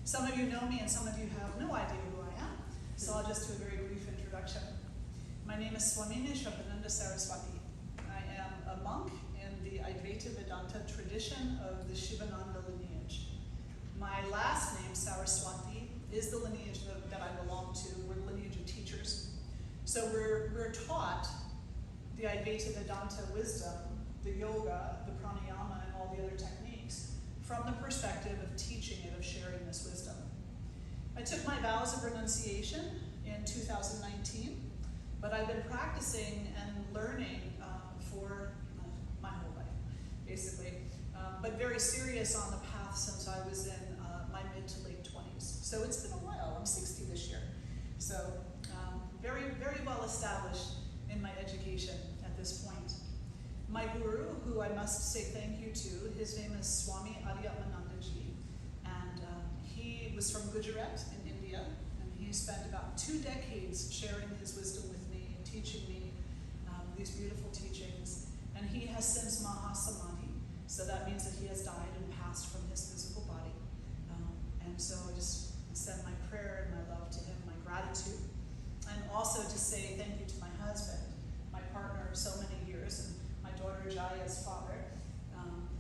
Some of you know me and some of you have no idea who I am, so I'll just do a very brief introduction. My name is Swamini Shraddhananda Saraswati. I am a monk in the Advaita Vedanta tradition of the Shivananda lineage. My last name, Saraswati, is the lineage that I belong to. We're the lineage of teachers. So we're taught the Advaita Vedanta wisdom, the yoga, the pranayama, and all the other techniques from the perspective of teaching it, of sharing this wisdom. I took my vows of renunciation in 2019, but I've been practicing and learning for my whole life, basically, but very serious on the path since I was in my mid to late 20s. So it's been a while. I'm 60 this year. So very, very well established in my education at this point. My guru, who I must say thank you to, his name is Swami Ji, and he was from Gujarat in India, and he spent about 2 decades sharing his wisdom with me and teaching me these beautiful teachings. And he has since Mahasamadhi, so that means that he has died and passed from his physical body. And so I just send my prayer and my love to him, my gratitude, and also to say thank you to my husband, my partner of so many years, and my daughter Jaya's father,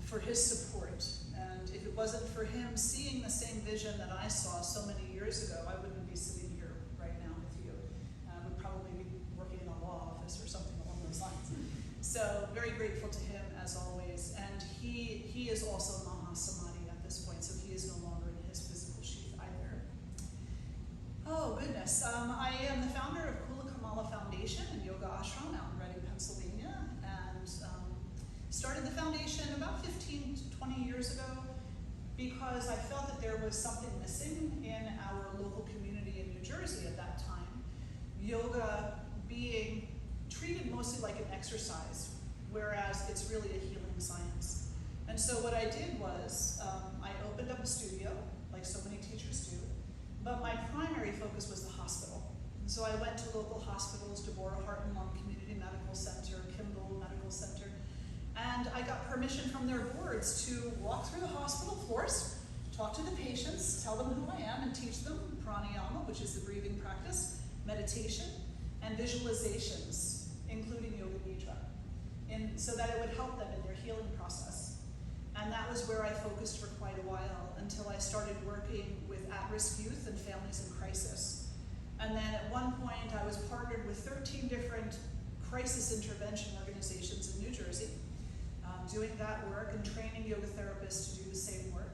for his support. And if it wasn't for him seeing the same vision that I saw so many years ago, I wouldn't be sitting here right now with you. I would probably be working in a law office or something along those lines. So very grateful to him as always. And he is also Mahasamadhi at this point, so he is no longer in his physical sheath either. Oh goodness, I am the founder of Kula Kamala Foundation and Yoga Ashram out in Reading, Pennsylvania, and started the foundation about 15 to 20 years ago because I felt that there was something missing in our local community in New Jersey at that time. Yoga being treated mostly like an exercise, whereas it's really a healing science. And so what I did was I opened up a studio, like so many teachers do, but my primary focus was the hospital. And so I went to local hospitals, Deborah Heart and Lung Community Medical Center, Kimball Medical Center, and I got permission from their boards to walk through the hospital floors, talk to the patients, tell them who I am, and teach them pranayama, which is the breathing practice, meditation, and visualizations, including yoga nidra, so that it would help them in their healing process. And that was where I focused for quite a while until I started working with at-risk youth and families in crisis. And then at one point I was partnered with 13 different crisis intervention organizations in New Jersey, doing that work and training yoga therapists to do the same work.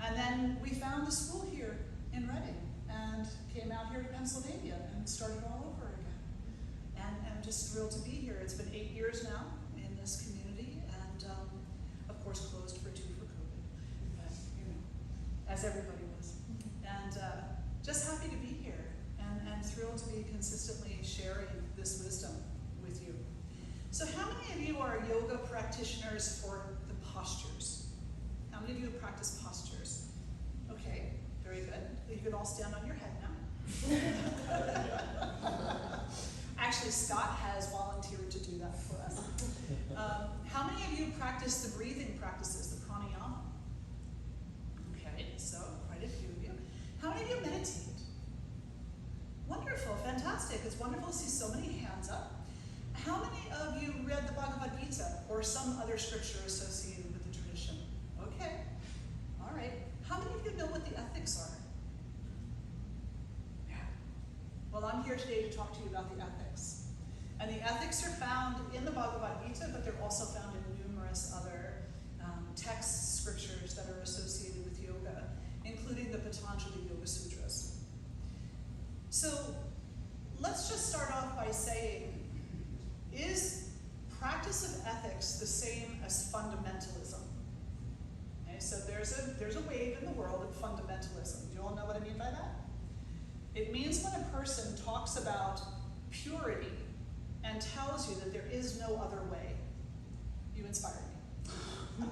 And then we found a school here in Reading and came out here to Pennsylvania and started all over again. And I'm just thrilled to be here. It's been 8 years now in this community, and of course closed for 2 for COVID, but you know, as everybody was. And just happy to be here and thrilled to be consistently sharing this wisdom with you. So how many of you are yoga practitioners for the postures? How many of you practice postures? Okay, very good. You can all stand on your head now. Actually, Scott has volunteered to do that for us. How many of you practice the breathing practices, the pranayama? Okay, so quite a few of you. How many of you meditate? Wonderful, fantastic. It's wonderful to see so many hands up. How many of you read the Bhagavad Gita or some other scripture associated with the tradition? Okay, all right. How many of you know what the ethics are? Yeah. Well, I'm here today to talk to you about the ethics. And the ethics are found in the Bhagavad Gita, but they're also found in numerous other texts, scriptures that are associated with yoga, including the Patanjali Yoga Sutras. So let's just start off by saying, is practice of ethics the same as fundamentalism? Okay, so there's a wave in the world of fundamentalism. Do you all know what I mean by that? It means when a person talks about purity and tells you that there is no other way. You inspire me.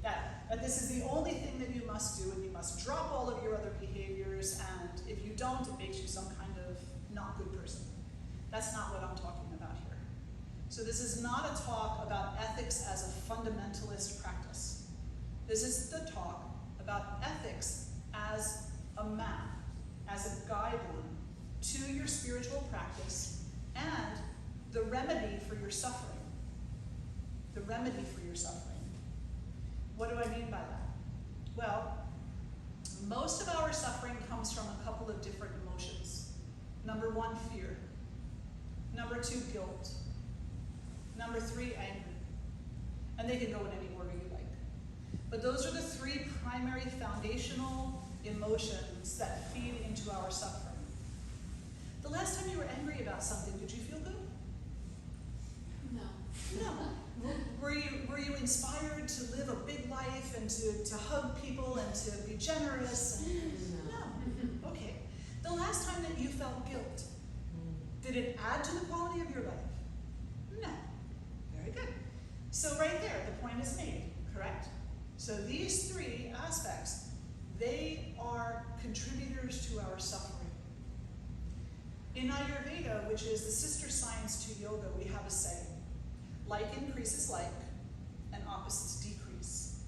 that this is the only thing that you must do, and you must drop all of your other behaviors, and if you don't, it makes you some kind of not good person. That's not what I'm talking about here. So this is not a talk about ethics as a fundamentalist practice. This is the talk about ethics as a map as a guideline to your spiritual practice and the remedy for your suffering. The remedy for your suffering. What do I mean by that? Well, most of our suffering comes from a couple of different emotions. Number one, fear. Number two, guilt. Number three, anger. And they can go in any order you like. But those are the three primary foundational emotions that feed into our suffering. The last time you were angry about something, did you feel good? No. No. Were you inspired to live a big life and to hug people and to be generous? No. Okay. The last time that you felt guilt, did it add to the quality of your life? No. Very good. So right there, the point is made, correct? So these three aspects, they are contributors to our suffering. In Ayurveda, which is the sister science to yoga, we have a saying, like increases like, and opposites decrease.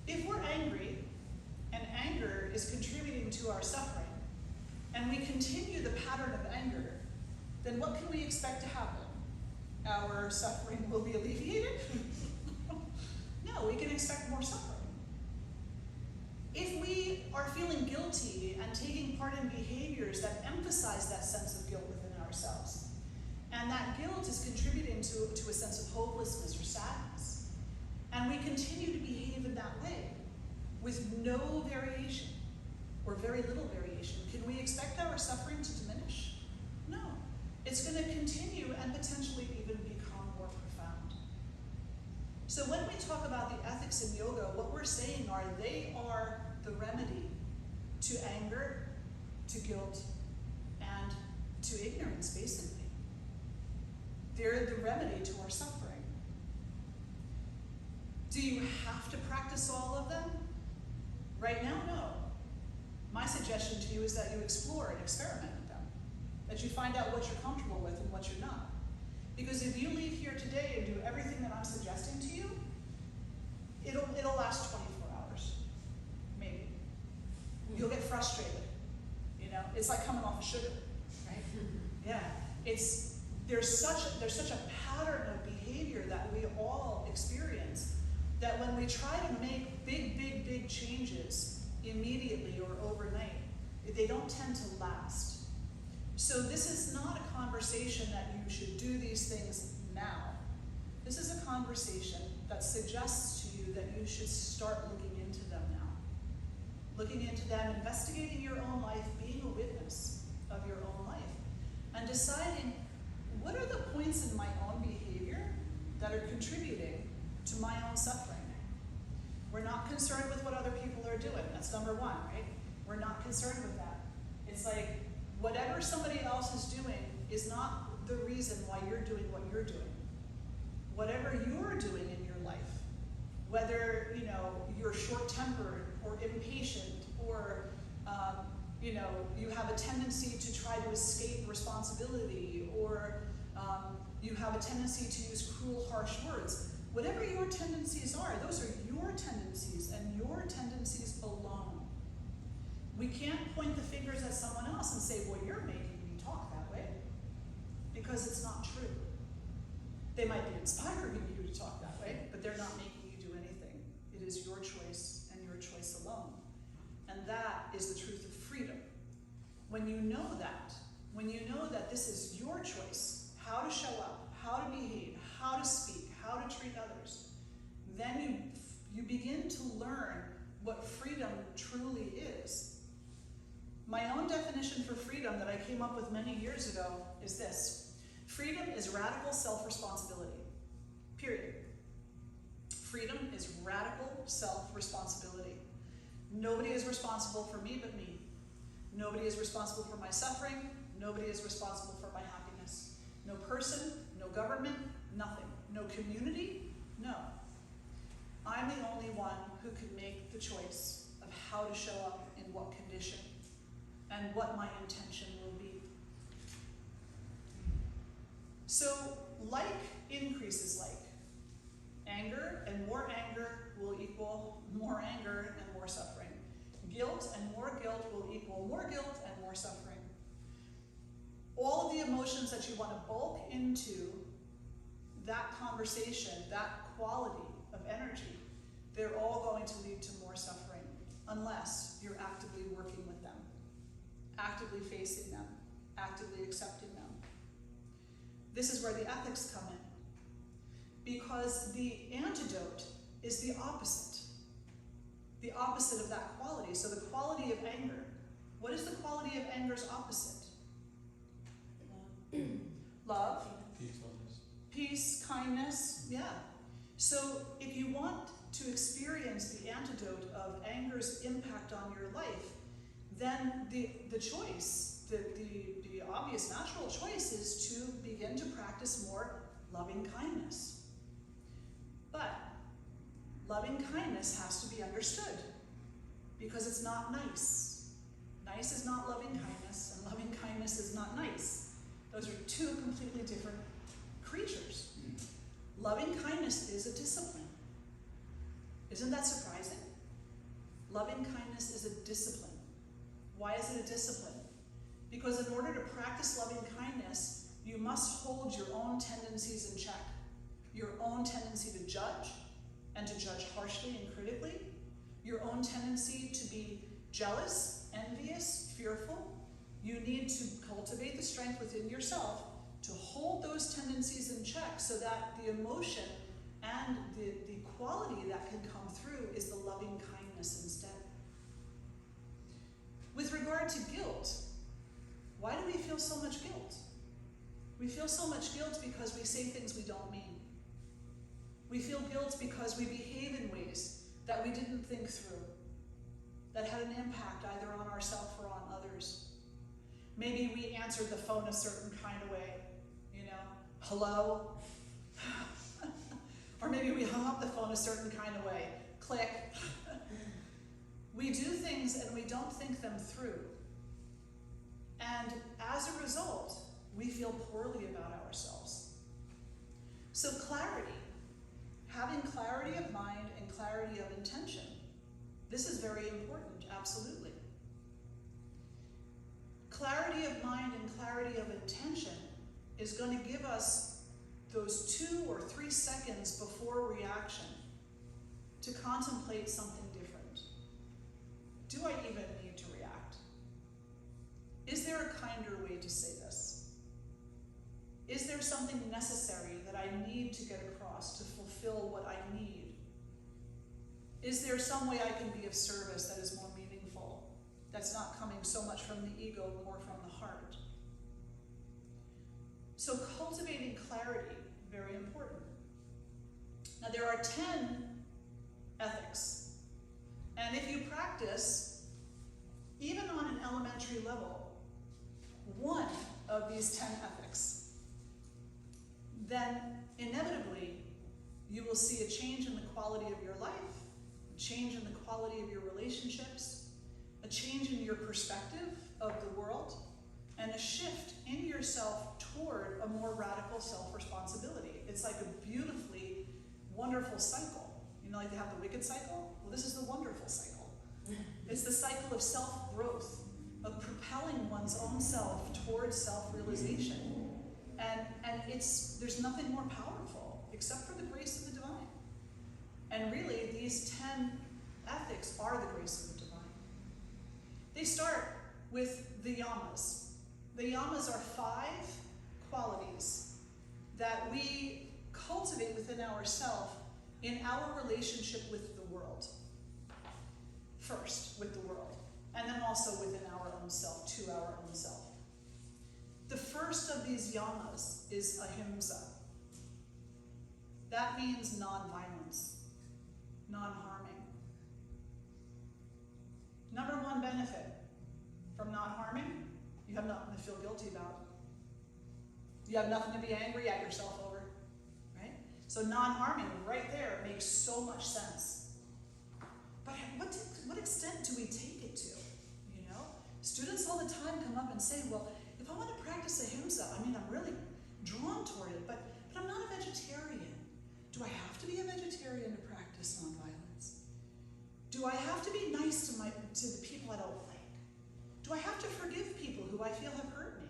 If we're angry, and anger is contributing to our suffering, and we continue the pattern of anger, then what can we expect to happen? Our suffering will be alleviated? No, we can expect more suffering. If we are feeling guilty and taking part in behaviors that emphasize that sense of guilt within ourselves, and that guilt is contributing to a sense of hopelessness or sadness, and we continue to behave in that way with no variation or very little variation, can we expect our suffering to diminish? No. It's going to continue and potentially even become more profound. So when we talk about the ethics in yoga, what we're saying are they are the remedy to anger, to guilt, and to ignorance, basically. They're the remedy to our suffering. Do you have to practice all of them? Right now, no. My suggestion to you is that you explore and experiment with them, that you find out what you're comfortable with and what you're not. Because if you leave here today and do everything that I'm suggesting to you, it'll last 24 hours, maybe. You'll get frustrated, you know? It's like coming off of sugar, right? Yeah, there's such a pattern of behavior that we all experience that when we try to make big changes immediately or overnight, they don't tend to last. So this is not a conversation that you should do these things now. This is a conversation that suggests to you that you should start looking into them now. Looking into them, investigating your own life, being a witness of your own life, and deciding what are the points in my own behavior that are contributing to my own suffering. We're not concerned with what other people are doing. That's number one, right? We're not concerned with that. It's like whatever somebody else is doing is not the reason why you're doing what you're doing. Whatever you're doing in your life, whether you're short-tempered or impatient or you have a tendency to try to escape responsibility or you have a tendency to use cruel, harsh words. Whatever your tendencies are, those are your tendencies and your tendencies alone. We can't point the fingers at someone else and say, well, you're making me talk that way, because it's not true. They might be inspiring you to talk that way, but they're not making you do anything. It is your choice and your choice alone. And that is the truth of freedom. When you know that this is your choice, how to show up, how to behave, how to speak, how to treat others, then you begin to learn what freedom truly is. My own definition for freedom that I came up with many years ago is this. Freedom is radical self-responsibility. Period. Freedom is radical self-responsibility. Nobody is responsible for me but me. Nobody is responsible for my suffering. Nobody is responsible for my happiness. No person, no government, nothing. No community, no. I'm the only one who can make the choice of how to show up in what condition and what my intention will be. So, like increases like. Anger and more anger will equal more anger and more suffering. Guilt and more guilt will equal more guilt and more suffering. All of the emotions that you want to bulk into that conversation, that quality of energy, they're all going to lead to more suffering unless you're actively working with them, actively facing them, actively accepting them. This is where the ethics come in, because the antidote is the opposite of that quality. So the quality of anger, what is the quality of anger's opposite? Love. Peacefulness. Peace, kindness, yeah. So if you want to experience the antidote of anger's impact on your life, then the choice, the obvious natural choice is to begin to practice more loving kindness. But loving kindness has to be understood, because it's not nice. Nice is not loving kindness, and loving kindness is not nice. Those are two completely different creatures. Loving kindness is a discipline. Isn't that surprising? Loving kindness is a discipline. Why is it a discipline? Because in order to practice loving kindness, you must hold your own tendencies in check. Your own tendency to judge, and to judge harshly and critically. Your own tendency to be jealous, envious, fearful. You need to cultivate the strength within yourself to hold those tendencies in check, so that the emotion and the quality that can come through is the loving kindness instead. With regard to guilt, why do we feel so much guilt? We feel so much guilt because we say things we don't mean. We feel guilt because we behave in ways that we didn't think through, that had an impact either on ourselves or on others. Maybe we answered the phone a certain kind of way, hello? Or maybe we hung up the phone a certain kind of way, click. We do things and we don't think them through. And as a result, we feel poorly about ourselves. So clarity, having clarity of mind and clarity of intention, this is very important, absolutely. Clarity of mind and clarity of intention is going to give us those 2 or 3 seconds before reaction to contemplate something different. Do I even need to react? Is there a kinder way to say this? Is there something necessary that I need to get across to fulfill what I need? Is there some way I can be of service that is more meaningful, that's not coming so much from the ego, more from the heart? So cultivating clarity, very important. Now there are 10 ethics. And if you practice, even on an elementary level, one of these 10 ethics, then inevitably you will see a change in the quality of your life, a change in the quality of your relationships, a change in your perspective of the world, and a shift in yourself toward a more radical self-responsibility. It's like a beautifully wonderful cycle. Like they have the wicked cycle? Well, this is the wonderful cycle. It's the cycle of self-growth, of propelling one's own self towards self-realization. And there's nothing more powerful except for the grace of the divine. And really, these 10 ethics are the grace of the divine. They start with the yamas. The yamas are 5 qualities that we cultivate within ourselves in our relationship with the world. First, with the world, and then also within our own self, to our own self. The first of these yamas is ahimsa. That means non-violence, non-harming. Number 1 benefit from not harming, you have nothing to feel guilty about. You have nothing to be angry at yourself over, right? So non-harming right there makes so much sense. But what extent do we take it to? Students all the time come up and say, well, if I want to practice ahimsa, I'm really drawn toward it, but I'm not a vegetarian. Do I have to be a vegetarian to practice nonviolence? Do I have to be nice to the people I don't like? Do I have to forgive people who I feel have hurt me?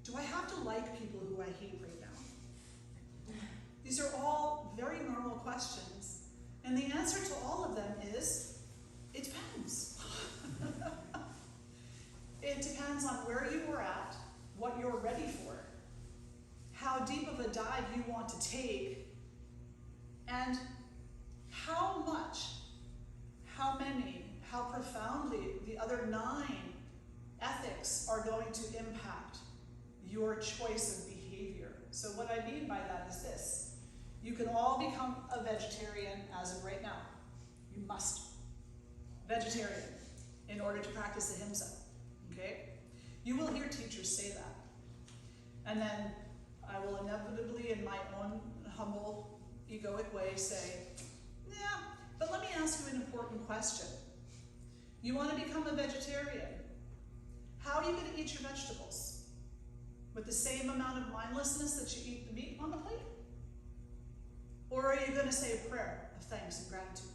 Do I have to like people who I hate right now? These are all very normal questions, and the answer to all of them is, it depends. It depends on where you are at, what you're ready for, how deep of a dive you want to take, and how much, how many, how profoundly the other 9 ethics are going to impact your choice of behavior. So what I mean by that is this. You can all become a vegetarian as of right now. You must. Vegetarian in order to practice ahimsa. Okay? You will hear teachers say that. And then I will inevitably, in my own humble, egoic way, say, yeah, but let me ask you an important question. You want to become a vegetarian. How are you going to eat your vegetables? With the same amount of mindlessness that you eat the meat on the plate? Or are you going to say a prayer of thanks and gratitude?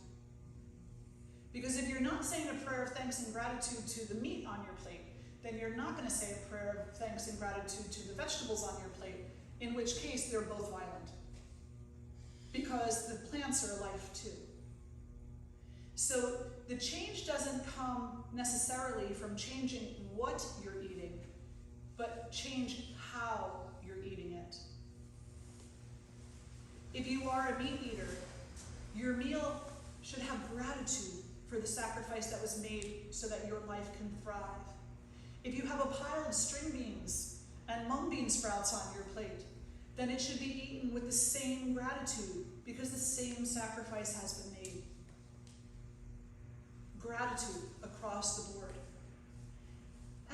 Because if you're not saying a prayer of thanks and gratitude to the meat on your plate, then you're not going to say a prayer of thanks and gratitude to the vegetables on your plate, in which case they're both violent. Because the plants are life too. So the change doesn't come necessarily from changing what you're eating, but change how you're eating it. If you are a meat eater, your meal should have gratitude for the sacrifice that was made so that your life can thrive. If you have a pile of string beans and mung bean sprouts on your plate, then it should be eaten with the same gratitude because the same sacrifice has been made. Gratitude across the board.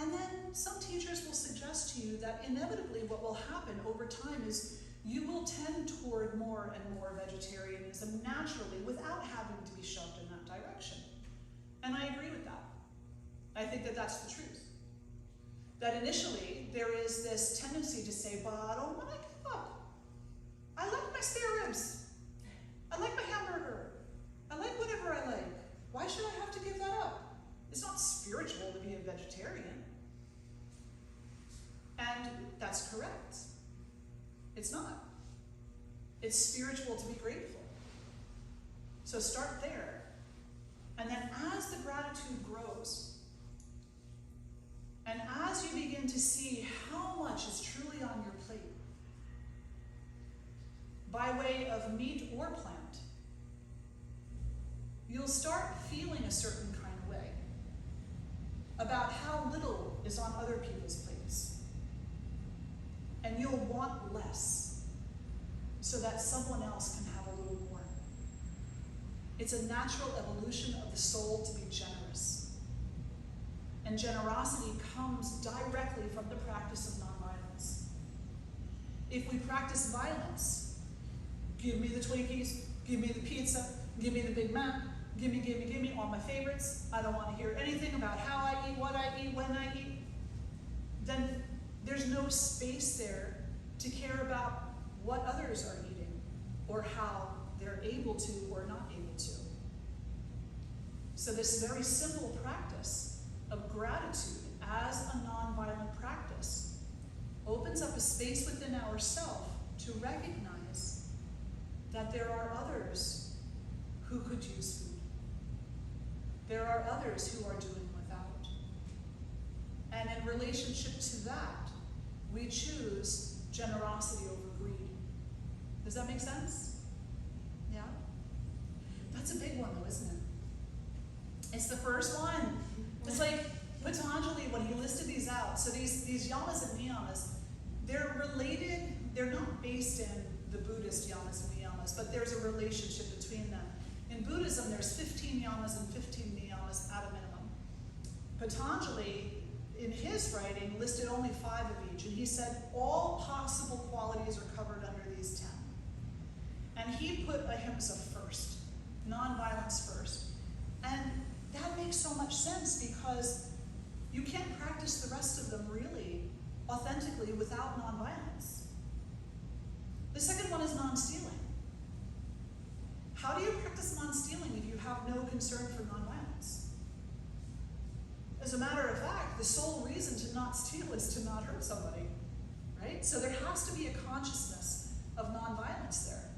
And then some teachers will suggest to you that inevitably what will happen over time is you will tend toward more and more vegetarianism naturally without having to be shoved in that direction. And I agree with that. I think that that's the truth. That initially there is this tendency to say, but I don't want to give up. I like my spare ribs. I like my hamburger. I like whatever I like. Why should I have to give that up? It's not spiritual to be a vegetarian. And that's correct. It's not. It's spiritual to be grateful. So start there. And then as the gratitude grows, and as you begin to see how much is truly on your plate, by way of meat or plant, you'll start feeling a certain kind of way about how little is on other people's plates. And you'll want less so that someone else can have a little more. It's a natural evolution of the soul to be generous. And generosity comes directly from the practice of nonviolence. If we practice violence, give me the Twinkies, give me the pizza, give me the Big Mac, give me all my favorites. I don't want to hear anything about how I eat, what I eat, when I eat. Then there's no space there to care about what others are eating or how they're able to or not able to. So this very simple practice of gratitude as a nonviolent practice opens up a space within ourselves to recognize that there are others who could use food. There are others who are doing without. And in relationship to that, we choose generosity over greed. Does that make sense? Yeah? That's a big one though, isn't it? It's the first one. It's like Patanjali, when he listed these out, so these yamas and niyamas, they're related, they're not based in the Buddhist yamas and niyamas, but there's a relationship between them. In Buddhism, there's 15 yamas and 15 niyamas at a minimum. Patanjali, in his writing, listed only 5 of each, and he said all possible qualities are covered under these 10. And he put ahimsa first, nonviolence first. And that makes so much sense because you can't practice the rest of them really authentically without nonviolence. The second one is non-stealing. How do you practice non-stealing if you have no concern for nonviolence? As a matter of fact, the sole reason to not steal is to not hurt somebody, right? So there has to be a consciousness of nonviolence there.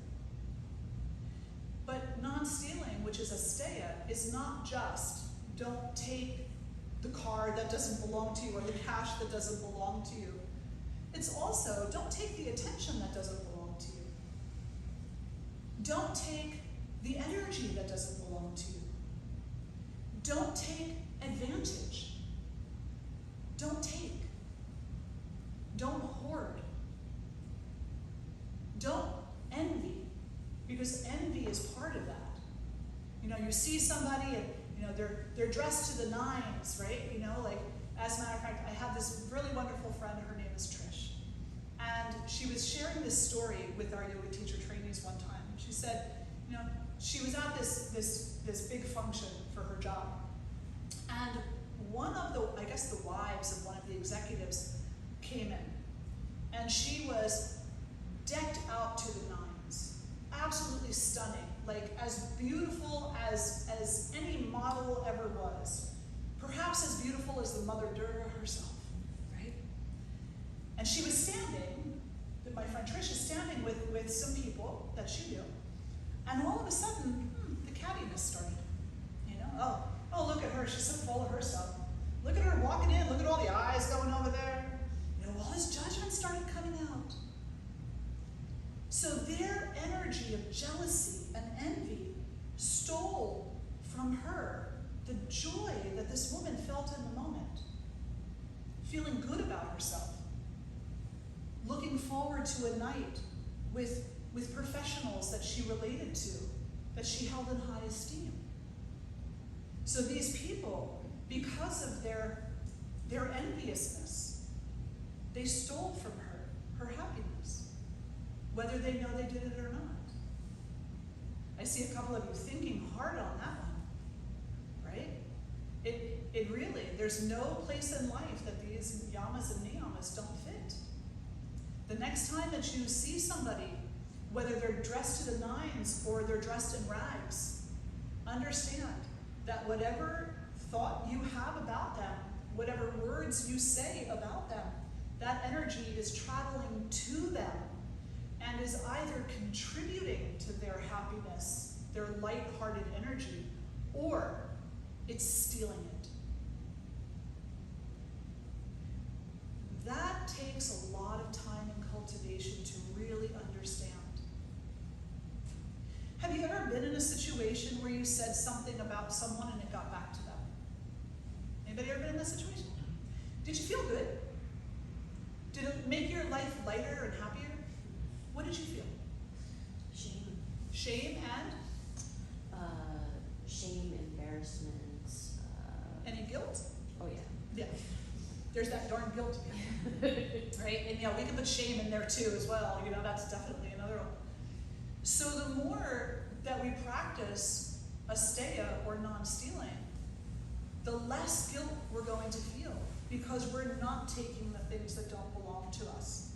But non-stealing, which is asteya, is not just don't take the car that doesn't belong to you or the cash that doesn't belong to you. It's also don't take the attention that doesn't belong to you. Don't take the energy that doesn't belong to you. Don't take advantage. Don't take. Don't hoard. Don't envy, because envy is part of that. You know, you see somebody and they're dressed to the nines, right? Like, as a matter of fact, I have this really wonderful friend, her name is Trish. And she was sharing this story with our yoga teacher trainees one time. She said, she was at this big function for her job. And one of the wives of one of the executives came in. And she was decked out to the nines. Absolutely stunning. Like, as beautiful as any model ever was. Perhaps as beautiful as the Mother Durga herself, right? And she was standing, my friend Trish is standing with some people that she knew, and all of a sudden, the cattiness started. Oh, look at her, she's so full of herself. Look at her walking in, look at all the eyes going over there. All this judgment started coming out. So their energy of jealousy and envy stole from her the joy that this woman felt in the moment. Feeling good about herself. Looking forward to a night with professionals that she related to, that she held in high esteem. So these people, because of their enviousness, they stole from her happiness, whether they know they did it or not. I see a couple of you thinking hard on that one, right? It really, there's no place in life that these yamas and niyamas don't fit. The next time that you see somebody, whether they're dressed to the nines or they're dressed in rags, understand that whatever thought you have about them, whatever words you say about them, that energy is traveling to them and is either contributing to their happiness, their light-hearted energy, or it's stealing it. That takes a lot of time and cultivation to really understand. Have you ever been in a situation where you said something about someone and it got back to them? Anybody ever been in that situation? Did you feel good? Did it make your life lighter and happier? What did you feel? Shame. Shame and? Shame, embarrassment. Any guilt? Oh yeah. Yeah. There's that darn guilt again. Right? And we can put shame in there too as well. That's definitely another one. So the more that we practice asteya or non-stealing, the less guilt we're going to feel, because we're not taking the things that don't belong to us.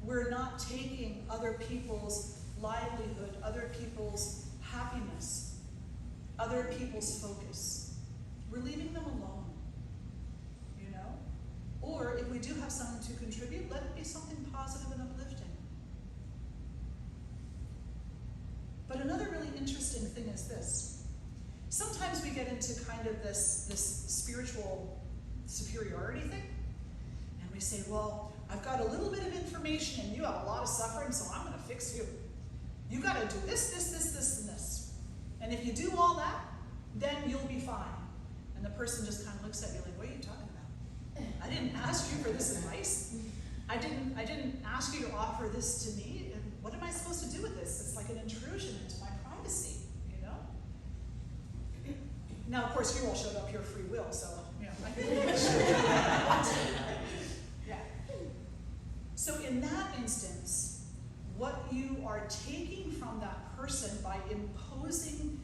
We're not taking other people's livelihood, other people's happiness, other people's focus. We're leaving them alone, Or if we do have something to contribute, let it be something positive and uplifting. But another really interesting thing is this. Sometimes we get into kind of this spiritual superiority thing, and we say, well, I've got a little bit of information and you have a lot of suffering, so I'm going to fix you. You got to do this, this, this, this, and this. And if you do all that, then you'll be fine. And the person just kind of looks at you like, what are you talking about? I didn't ask you for this advice. I didn't ask you to offer this to me. And what am I supposed to do with this? It's like an intrusion into my privacy, Now, of course, you all showed up here free will, so, yeah. So in that instance, what you are taking from that person by imposing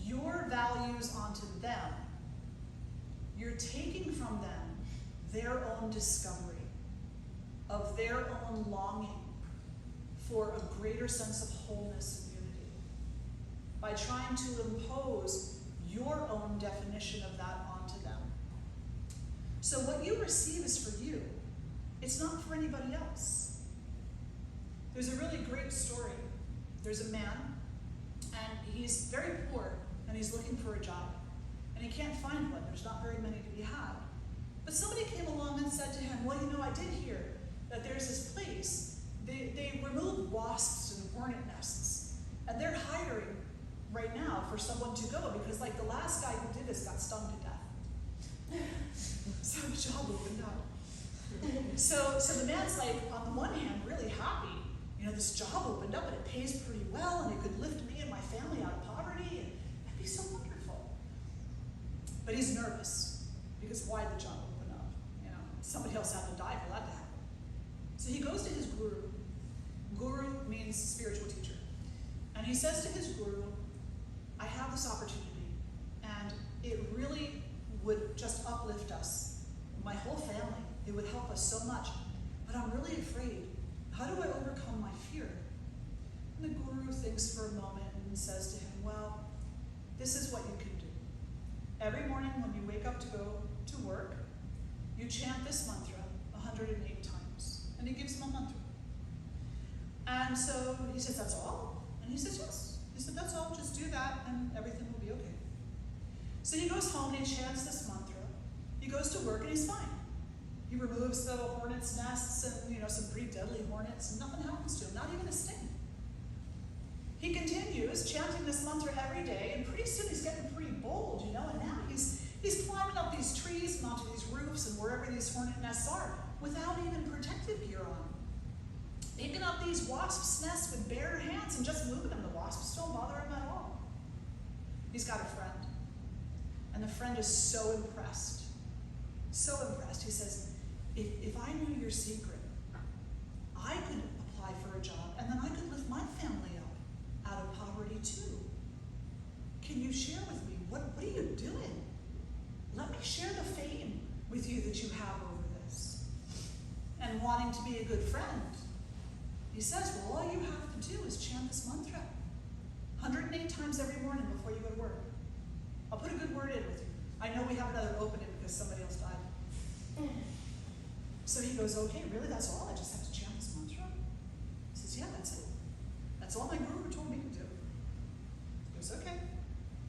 your values onto them, you're taking from them their own discovery of their own longing for a greater sense of wholeness and unity. by trying to impose your own definition of that onto them. So what you receive is for you. It's not for anybody else. There's a really great story. There's a man, and he's very poor, and he's looking for a job. And he can't find one. There's not very many to be had. But somebody came along and said to him, well, you know, I did hear that there's this place. They remove wasps and hornet nests. And they're hiring right now for someone to go because, like, the last guy who did this got stung to death. So the job opened up. So the man's like, on the one hand, really happy. You know, this job opened up and it pays pretty well and it could lift me and my family out of poverty and that'd be so wonderful. But he's nervous because why'd the job open up? You know, somebody else had to die for that to happen. So he goes to his guru. Guru means spiritual teacher. And he says to his guru, I have this opportunity and it really would just uplift us, my whole family. It would help us so much, but I'm really afraid. How do I overcome my fear? And the guru thinks for a moment and says to him, well, this is what you can do. Every morning when you wake up to go to work, you chant this mantra 108 times. And he gives him a mantra. And so he says, that's all? And he says, yes. He said, that's all, just do that and everything will be okay. So he goes home and he chants this mantra. He goes to work and he's fine. He removes the hornets' nests and, you know, some pretty deadly hornets, and nothing happens to him, not even a sting. He continues chanting this mantra every day, and pretty soon he's getting pretty bold, you know, and now he's climbing up these trees and onto these roofs and wherever these hornet nests are without even protective gear on. Picking up these wasps' nests with bare hands and just moving them. The wasps don't bother him at all. He's got a friend, and the friend is so impressed. So impressed. He says, if I knew your secret, I could apply for a job and then I could lift my family up out of poverty too. Can you share with me? What are you doing? Let me share the fame with you that you have over this. And wanting to be a good friend, he says, well, all you have to do is chant this mantra 108 times every morning before you go to work. I'll put a good word in with you. I know we have another opening because somebody else died. So he goes, okay, really, that's all? I just have to chant this mantra? He says, yeah, that's it. That's all my guru told me to do. He goes, okay.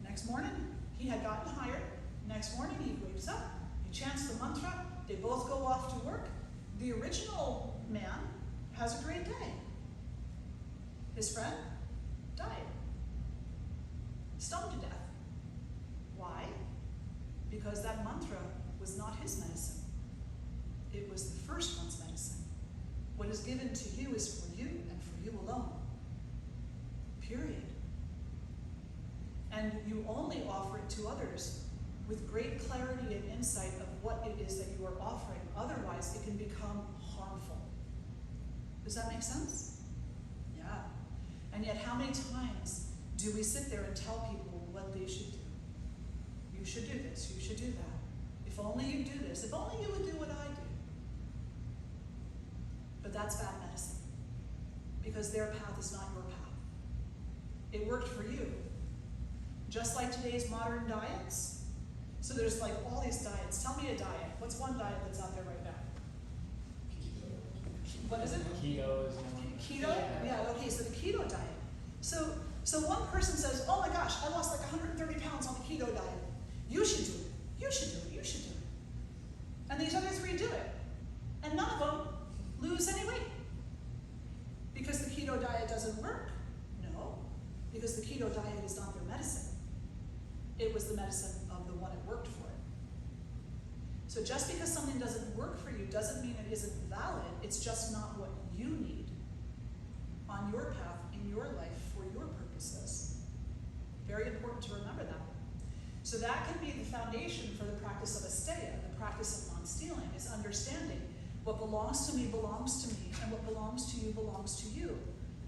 Next morning, he had gotten hired. Next morning, he wakes up, he chants the mantra, they both go off to work. The original man has a great day. His friend died, stoned to death. Why? Because that mantra was not his medicine. It was the first one's medicine. What is given to you is for you and for you alone. Period. And you only offer it to others with great clarity and insight of what it is that you are offering. Otherwise, it can become harmful. Does that make sense? Yeah. And yet, how many times do we sit there and tell people what they should do? You should do this, you should do that. If only you do this, if only you would do what I do. But that's bad medicine, because their path is not your path. It worked for you. Just like today's modern diets. So there's like all these diets. Tell me a diet. What's one diet that's out there right now? What is it? Keto is one. Keto? Yeah, okay, so the keto diet. So one person says, oh my gosh, I lost like 130 pounds on the keto diet. You should do it. You should do it. You should do it. And these other three do it. And none of them lose any weight. Because the keto diet doesn't work? No. Because the keto diet is not their medicine. It was the medicine of the one it worked for. So just because something doesn't work for you doesn't mean it isn't valid. It's just not what you need on your path, in your life, for your purposes. Very important to remember that. So that can be the foundation for the practice of asteya, the practice of non-stealing, is understanding what belongs to me, and what belongs to you belongs to you.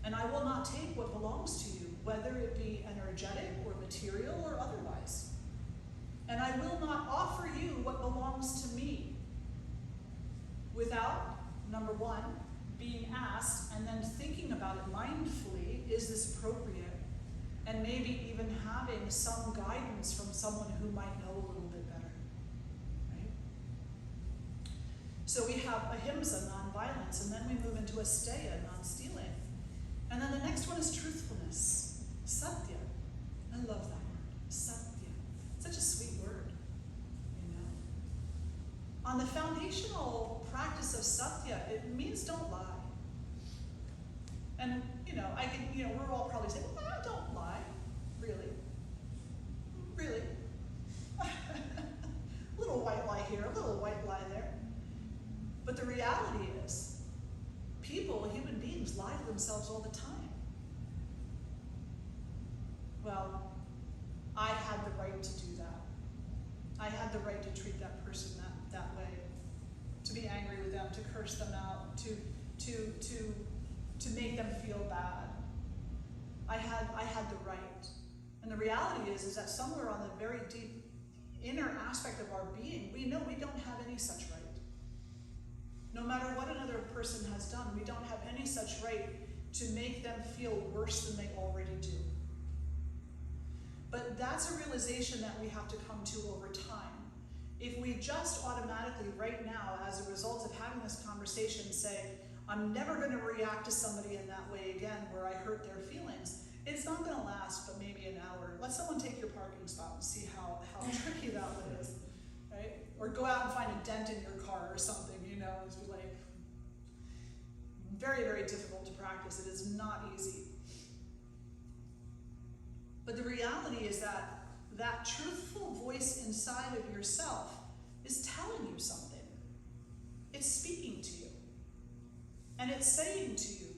And I will not take what belongs to you, whether it be energetic or material or otherwise. And I will not offer you what belongs to me without, number one, being asked and then thinking about it mindfully, is this appropriate? and maybe even having some guidance from someone who might know a little bit better, right? So we have ahimsa, non-violence, and then we move into asteya, non-stealing. And then the next one is truthfulness, satya. I love that word, satya. Such a sweet word, you know. On the foundational practice of satya, it means don't lie. And, you know, we're all probably saying, well, I don't lie, really. Really. A little white lie here, a little white lie there. But the reality is, human beings, lie to themselves all the time. Well, I had the right to do that. I had the right to treat that person that way, to be angry with them, to curse them out, to make them feel bad. I had the right. And the reality is that somewhere on the very deep inner aspect of our being, we know we don't have any such right. No matter what another person has done, we don't have any such right to make them feel worse than they already do. But that's a realization that we have to come to over time. If we just automatically, right now, as a result of having this conversation, say, I'm never going to react to somebody in that way again where I hurt their feelings, it's not going to last but maybe an hour. Let someone take your parking spot and see how tricky that one is, right? Or go out and find a dent in your car or something, you know, it's like very, very difficult to practice. It is not easy. But the reality is that that truthful voice inside of yourself is telling you something. It's speaking to you. And it's saying to you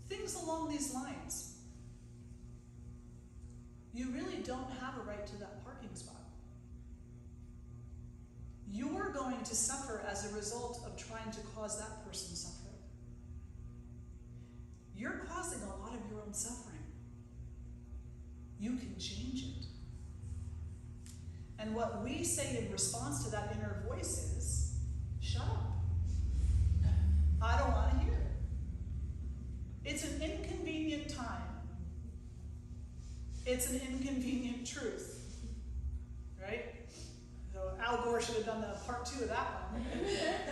things along these lines. You really don't have a right to that parking spot. You're going to suffer as a result of trying to cause that person suffering. You're causing a lot of your own suffering. You can change it. And what we say in response to that inner voice is, shut up. I don't want to hear it. It's an inconvenient time. It's an inconvenient truth. Right? So Al Gore should have done the part 2 of that one.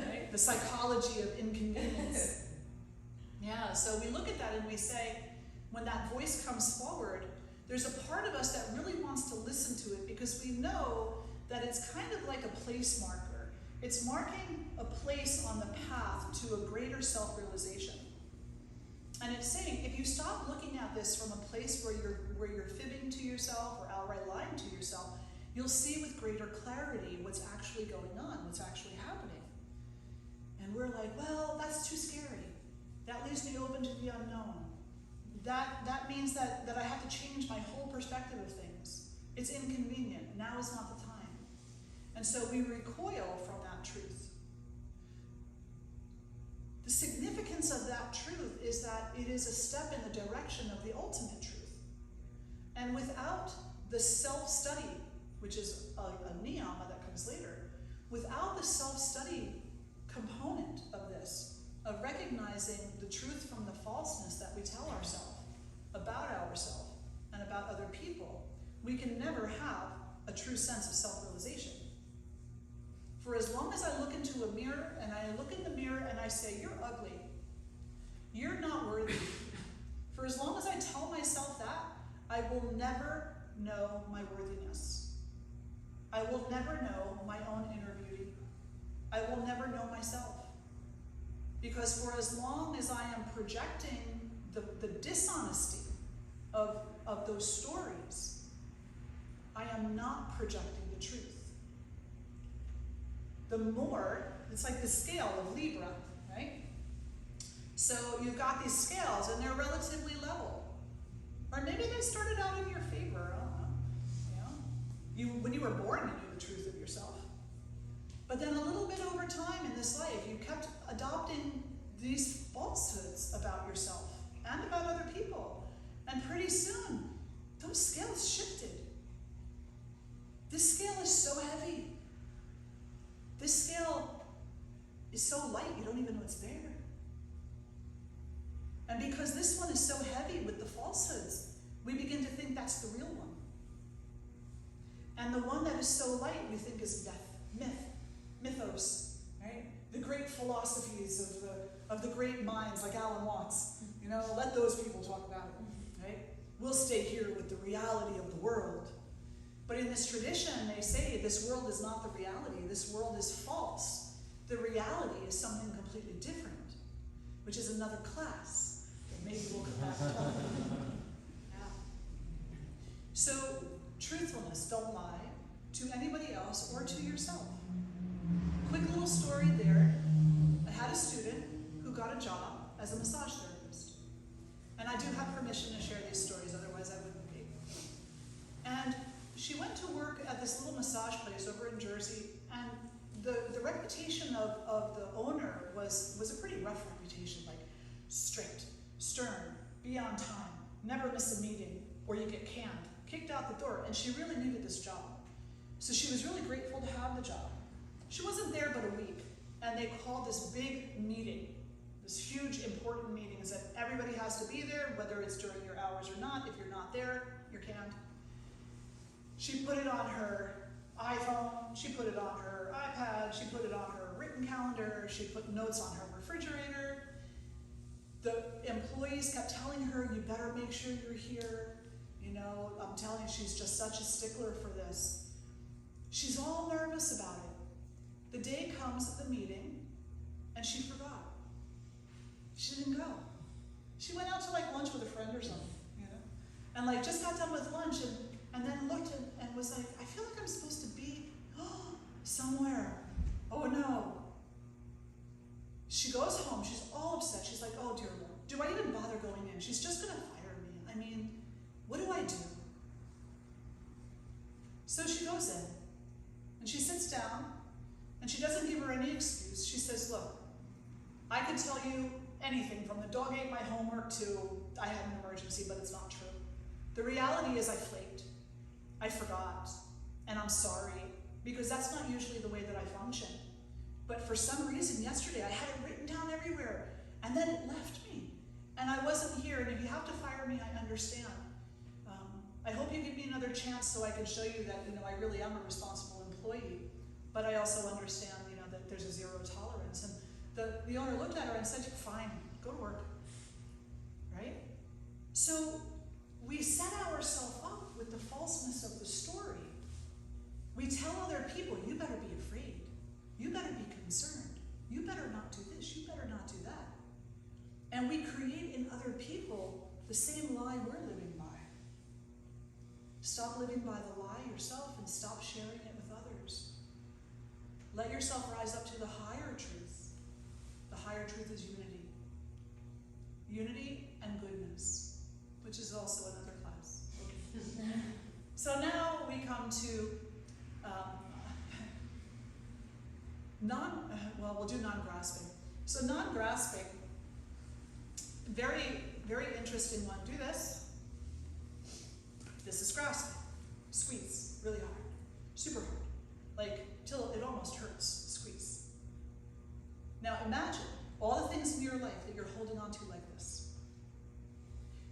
Right? The psychology of inconvenience. Yeah, so we look at that and we say, when that voice comes forward, there's a part of us that really wants to listen to it because we know that it's kind of like a place marker. It's marking a place on the path to a greater self-realization. And it's saying, if you stop looking at this from a place where you're fibbing to yourself or outright lying to yourself, you'll see with greater clarity what's actually going on, what's actually happening. And we're like, well, that's too scary. That leaves me open to the unknown. That means that I have to change my whole perspective of things. It's inconvenient. Now is not the time. And so we recoil from that truth. The significance of that truth is that it is a step in the direction of the ultimate truth. And without the self-study, which is a niyama that comes later, without the self-study component of this, of recognizing the truth from the falseness that we tell ourselves about ourselves and about other people, we can never have a true sense of self-realization. For as long as I look into a mirror and I look in the mirror and I say, you're ugly, you're not worthy, for as long as I tell myself that, I will never know my worthiness. I will never know my own inner beauty. I will never know myself. Because for as long as I am projecting the dishonesty of those stories, I am not projecting the truth. The more, it's like the scale of Libra, right? So you've got these scales and they're relatively level. Or maybe they started out in your favor, I don't know. You know? When you were born, you knew the truth of yourself. But then a little bit over time in this life, you kept adopting these falsehoods about yourself and about other people. And pretty soon, those scales shifted. This scale is so heavy. This scale is so light, you don't even know it's there. And because this one is so heavy with the falsehoods, we begin to think that's the real one. And the one that is so light we think is mythos, right? The great philosophies of the great minds like Alan Watts. You know, let those people talk about it, right? We'll stay here with the reality of the world. But in this tradition, they say this world is not the reality. This world is false. The reality is something completely different, which is another class that maybe we'll come back to talk about. Yeah. So, truthfulness, don't lie to anybody else or to yourself. Quick little story there. I had a student who got a job as a massage therapist. And I do have permission to share these stories, otherwise I wouldn't be. And she went to work at this little massage place over in Jersey, and the reputation of the owner was a pretty rough reputation, like strict, stern, be on time, never miss a meeting, or you get canned, kicked out the door, and she really needed this job. So she was really grateful to have the job. She wasn't there but a week, and they called this big meeting, this huge important meeting, is that everybody has to be there, whether it's during your hours or not. If you're not there, you're canned. She put it on her iPhone, she put it on her iPad, she put it on her written calendar, she put notes on her refrigerator. The employees kept telling her, you better make sure you're here. You know, I'm telling you, she's just such a stickler for this. She's all nervous about it. The day comes at the meeting, and she forgot. She didn't go. She went out to like lunch with a friend or something, you know? And like just got done with lunch and then looked and was like, I feel like I'm supposed to be somewhere. Oh no. She goes home, she's all upset. She's like, oh dear Lord, do I even bother going in? She's just gonna fire me. I mean, what do I do? So she goes in and she sits down and she doesn't give her any excuse. She says, look, I could tell you anything from the dog ate my homework to I had an emergency, but it's not true. The reality is I flaked. I forgot, and I'm sorry, because that's not usually the way that I function. But for some reason, yesterday, I had it written down everywhere, and then it left me, and I wasn't here, and if you have to fire me, I understand. I hope you give me another chance so I can show you that, you know, I really am a responsible employee, but I also understand, you know, that there's a zero tolerance. And the owner looked at her and said, fine, go to work, right? So we set ourselves up with the falseness of the story. We tell other people, you better be afraid. You better be concerned. You better not do this. You better not do that. And we create in other people the same lie we're living by. Stop living by the lie yourself and stop sharing it with others. Let yourself rise up to the higher truth. The higher truth is unity. Unity and goodness, which is also another class. Okay. So now we come to we'll do non-grasping. So non-grasping, very, very interesting one. Do this. This is grasping. Squeeze, really hard, super hard, like till it almost hurts, squeeze. Now imagine all the things in your life that you're holding on to like this.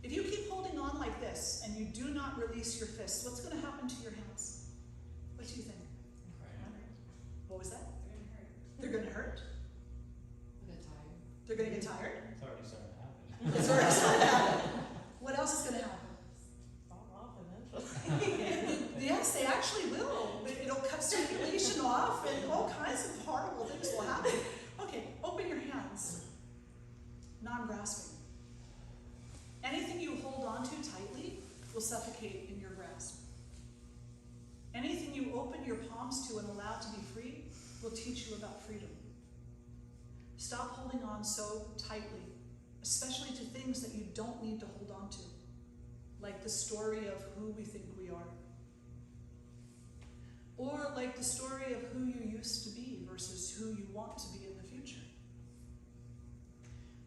If you keep holding on like this and you do not release your fists, what's going to happen to your hands? What do you think? What was that? They're going to hurt. They're going to get tired. It's already starting to happen. It's already starting to happen. What else is going to happen? Fall off eventually. Yes, they actually will. It'll cut circulation off and all kinds of horrible things will happen. Okay, open your hands. Non-grasping. Anything you hold on to tightly will suffocate in your grasp. Anything you open your palms to and allow to be free will teach you about freedom. Stop holding on so tightly, especially to things that you don't need to hold on to, like the story of who we think we are. Or like the story of who you used to be versus who you want to be in the future.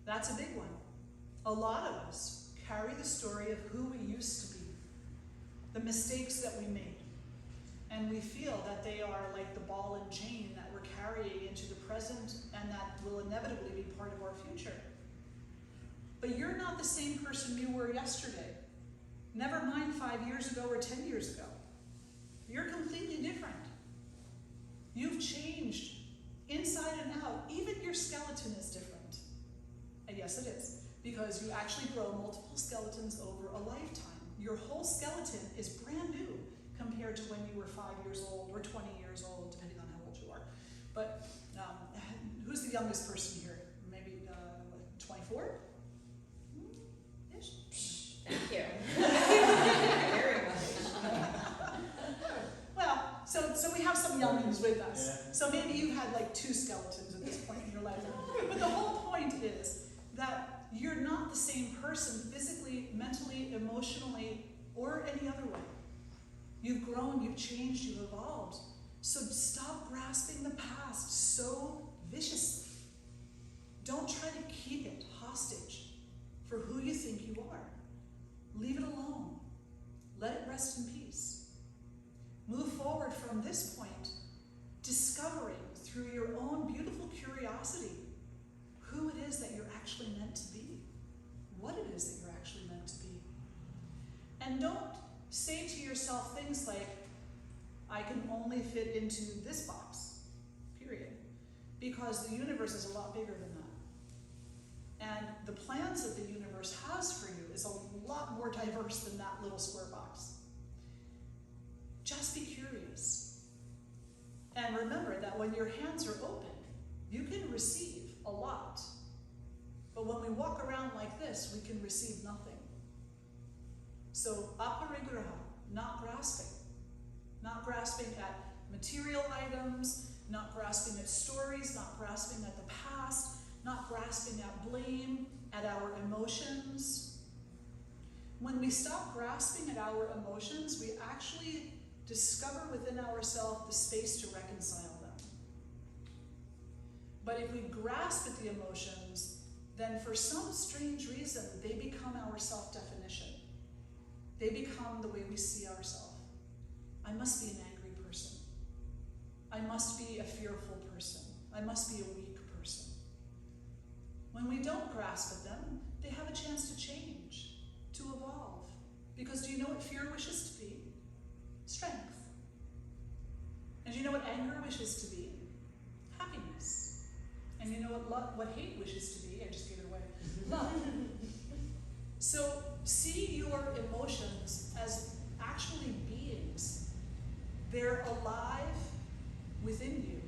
That's a big one. A lot of us carry the story of who we used to be, the mistakes that we made, and we feel that they are like the ball and chain that we're carrying into the present and that will inevitably be part of our future. But you're not the same person you were yesterday. Never mind 5 years ago or 10 years ago. You're completely different. You've changed inside and out. Even your skeleton is different. And yes, it is, because you actually grow multiple skeletons over a lifetime. Your whole skeleton is brand new compared to when you were 5 years old or 20 years old, depending on how old you are. But who's the youngest person here? Maybe 24? Ish? Thank you. Very much. Well, so we have some youngins with us. Yeah. So maybe you've had like 2 skeletons at this point in your life. But the whole point is that you're not the same person physically, mentally, emotionally, or any other way. You've grown, you've changed, you've evolved. So stop grasping the past so viciously. Don't try to keep it hostage for who you think you are. Leave it alone. Let it rest in peace. Move forward from this point, discovering through your own beautiful curiosity who it is that you're actually meant to be, what it is that you're actually meant to be. And don't say to yourself things like, I can only fit into this box, period. Because the universe is a lot bigger than that. And the plans that the universe has for you is a lot more diverse than that little square box. Just be curious. And remember that when your hands are open, you can receive a lot. But when we walk around like this, we can receive nothing. So, aparigraha, not grasping. Not grasping at material items, not grasping at stories, not grasping at the past, not grasping at blame, at our emotions. When we stop grasping at our emotions, we actually discover within ourselves the space to reconcile them. But if we grasp at the emotions, then for some strange reason, they become our self-definition. They become the way we see ourselves. I must be an angry person. I must be a fearful person. I must be a weak person. When we don't grasp at them, they have a chance to change, to evolve. Because do you know what fear wishes to be? Strength. And do you know what anger wishes to be? Happiness. And you know what hate wishes to be? I just gave it away. Love. So see your emotions as actually beings. They're alive within you,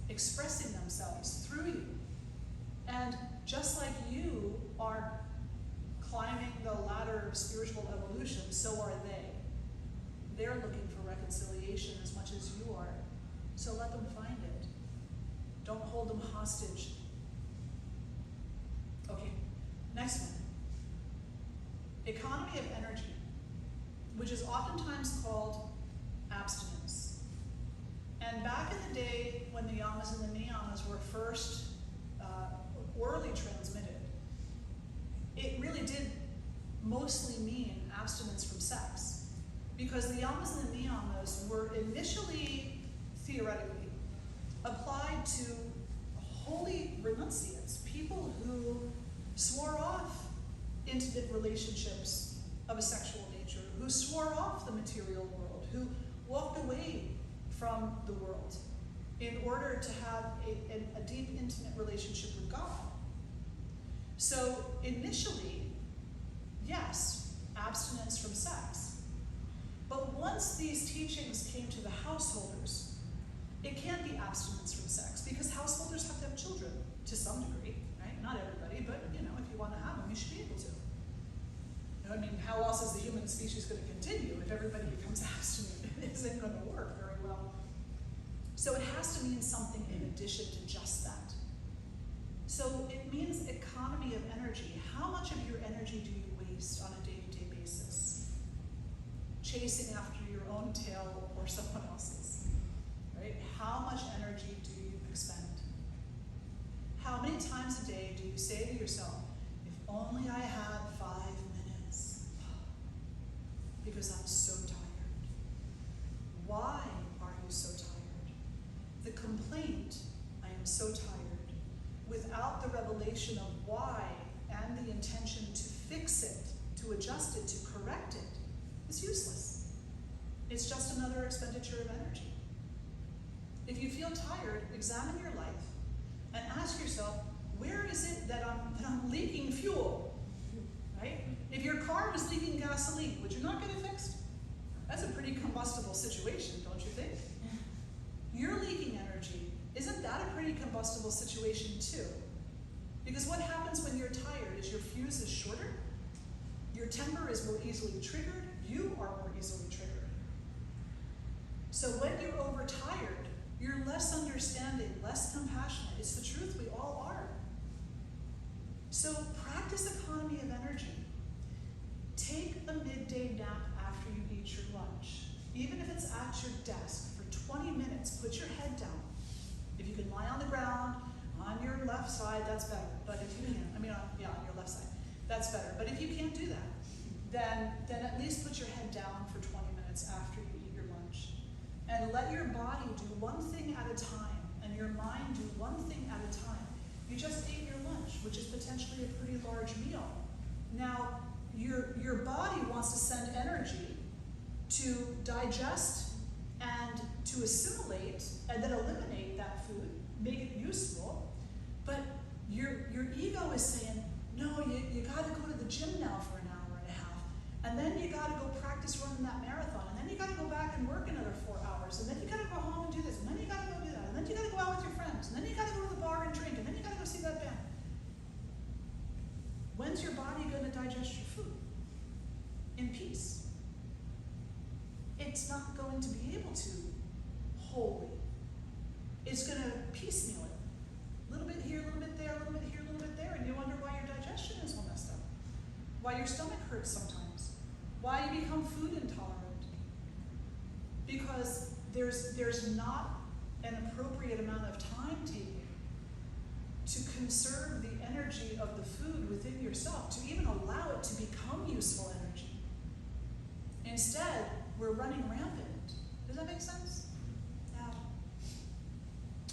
expressing themselves through you. And just like you are climbing the ladder of spiritual evolution, so are they. They're looking for reconciliation as much as you are. So let them find it. Don't hold them hostage. Okay, next one. Economy of energy, which is oftentimes called abstinence. And back in the day when the Yamas and the Niyamas were first orally transmitted, it really did mostly mean abstinence from sex. Because the Yamas and the Niyamas were initially, theoretically, applied to holy renunciates, people who swore off intimate relationships of a sexual nature, who swore off the material world, who walked away from the world in order to have a deep, intimate relationship with God. So initially, yes, abstinence from sex. But once these teachings came to the householders, it can't be abstinence from sex, because householders have to have children to some degree, right? Not everybody, but if you want to have them, you should be able to. I mean, how else is the human species going to continue if everybody becomes abstinent? It isn't going to work very well. So it has to mean something in addition to just that. So it means economy of energy. How much of your energy do you waste on a day-to-day basis? Chasing after your own tail or someone else's, right? How much energy do you expend? How many times a day do you say to yourself, if only I had 5 minutes, because I'm so tired? Why are you so tired? The complaint, I am so tired, without the revelation of why and the intention to fix it, to adjust it, to correct it, useless. It's just another expenditure of energy. If you feel tired, examine your life and ask yourself, where is it that I'm leaking fuel, right? If your car was leaking gasoline, would you not get it fixed? That's a pretty combustible situation, don't you think? You're leaking energy. Isn't that a pretty combustible situation too? Because what happens when you're tired is your fuse is shorter, your temper is more easily triggered, you are more easily triggered. So when you're overtired, you're less understanding, less compassionate. It's the truth, we all are. So practice economy of energy. Take a midday nap after you eat your lunch. Even if it's at your desk for 20 minutes, put your head down. If you can lie on the ground, on your left side, that's better. But if you can't, on your left side, that's better. But if you can't do that, then at least put your head down for 20 minutes after you eat your lunch. And let your body do one thing at a time, and your mind do one thing at a time. You just ate your lunch, which is potentially a pretty large meal. Now, your body wants to send energy to digest and to assimilate and then eliminate that food, make it useful. But your ego is saying, no, you got to go to the gym now for an hour and a half, and then you got to go practice running that marathon, and then you got to go back and work another 4 hours, and then you got to go home and do this, and then you got to go do that, and then you got to go out with your friends, and then you got to go to the bar and drink, and then you got to go see that band. When's your body going to digest your food? In peace. It's not going to be able to wholly. It's going to piecemeal it. A little bit here, a little bit there, a little bit here, a little bit there, and you wonder why your digestion is all messed up. Why your stomach hurts sometimes. Why you become food intolerant. Because there's not an appropriate amount of time taken to conserve the energy of the food within yourself, to even allow it to become useful energy. Instead, we're running rampant. Does that make sense? Now,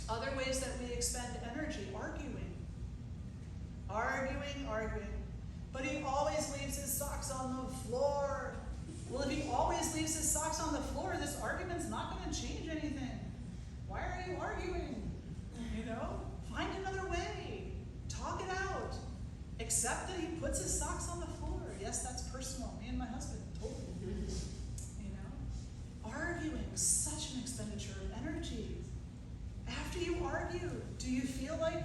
other ways that we expend energy, arguing. But he always leaves his socks on the floor. Well, if he always leaves his socks on the floor, this argument's not going to change anything. Why are you arguing? Find another way. Talk it out. Accept that he puts his socks on the floor. Yes, that's personal. Me and my husband, totally. Arguing, such an expenditure of energy. After you argue, do you feel like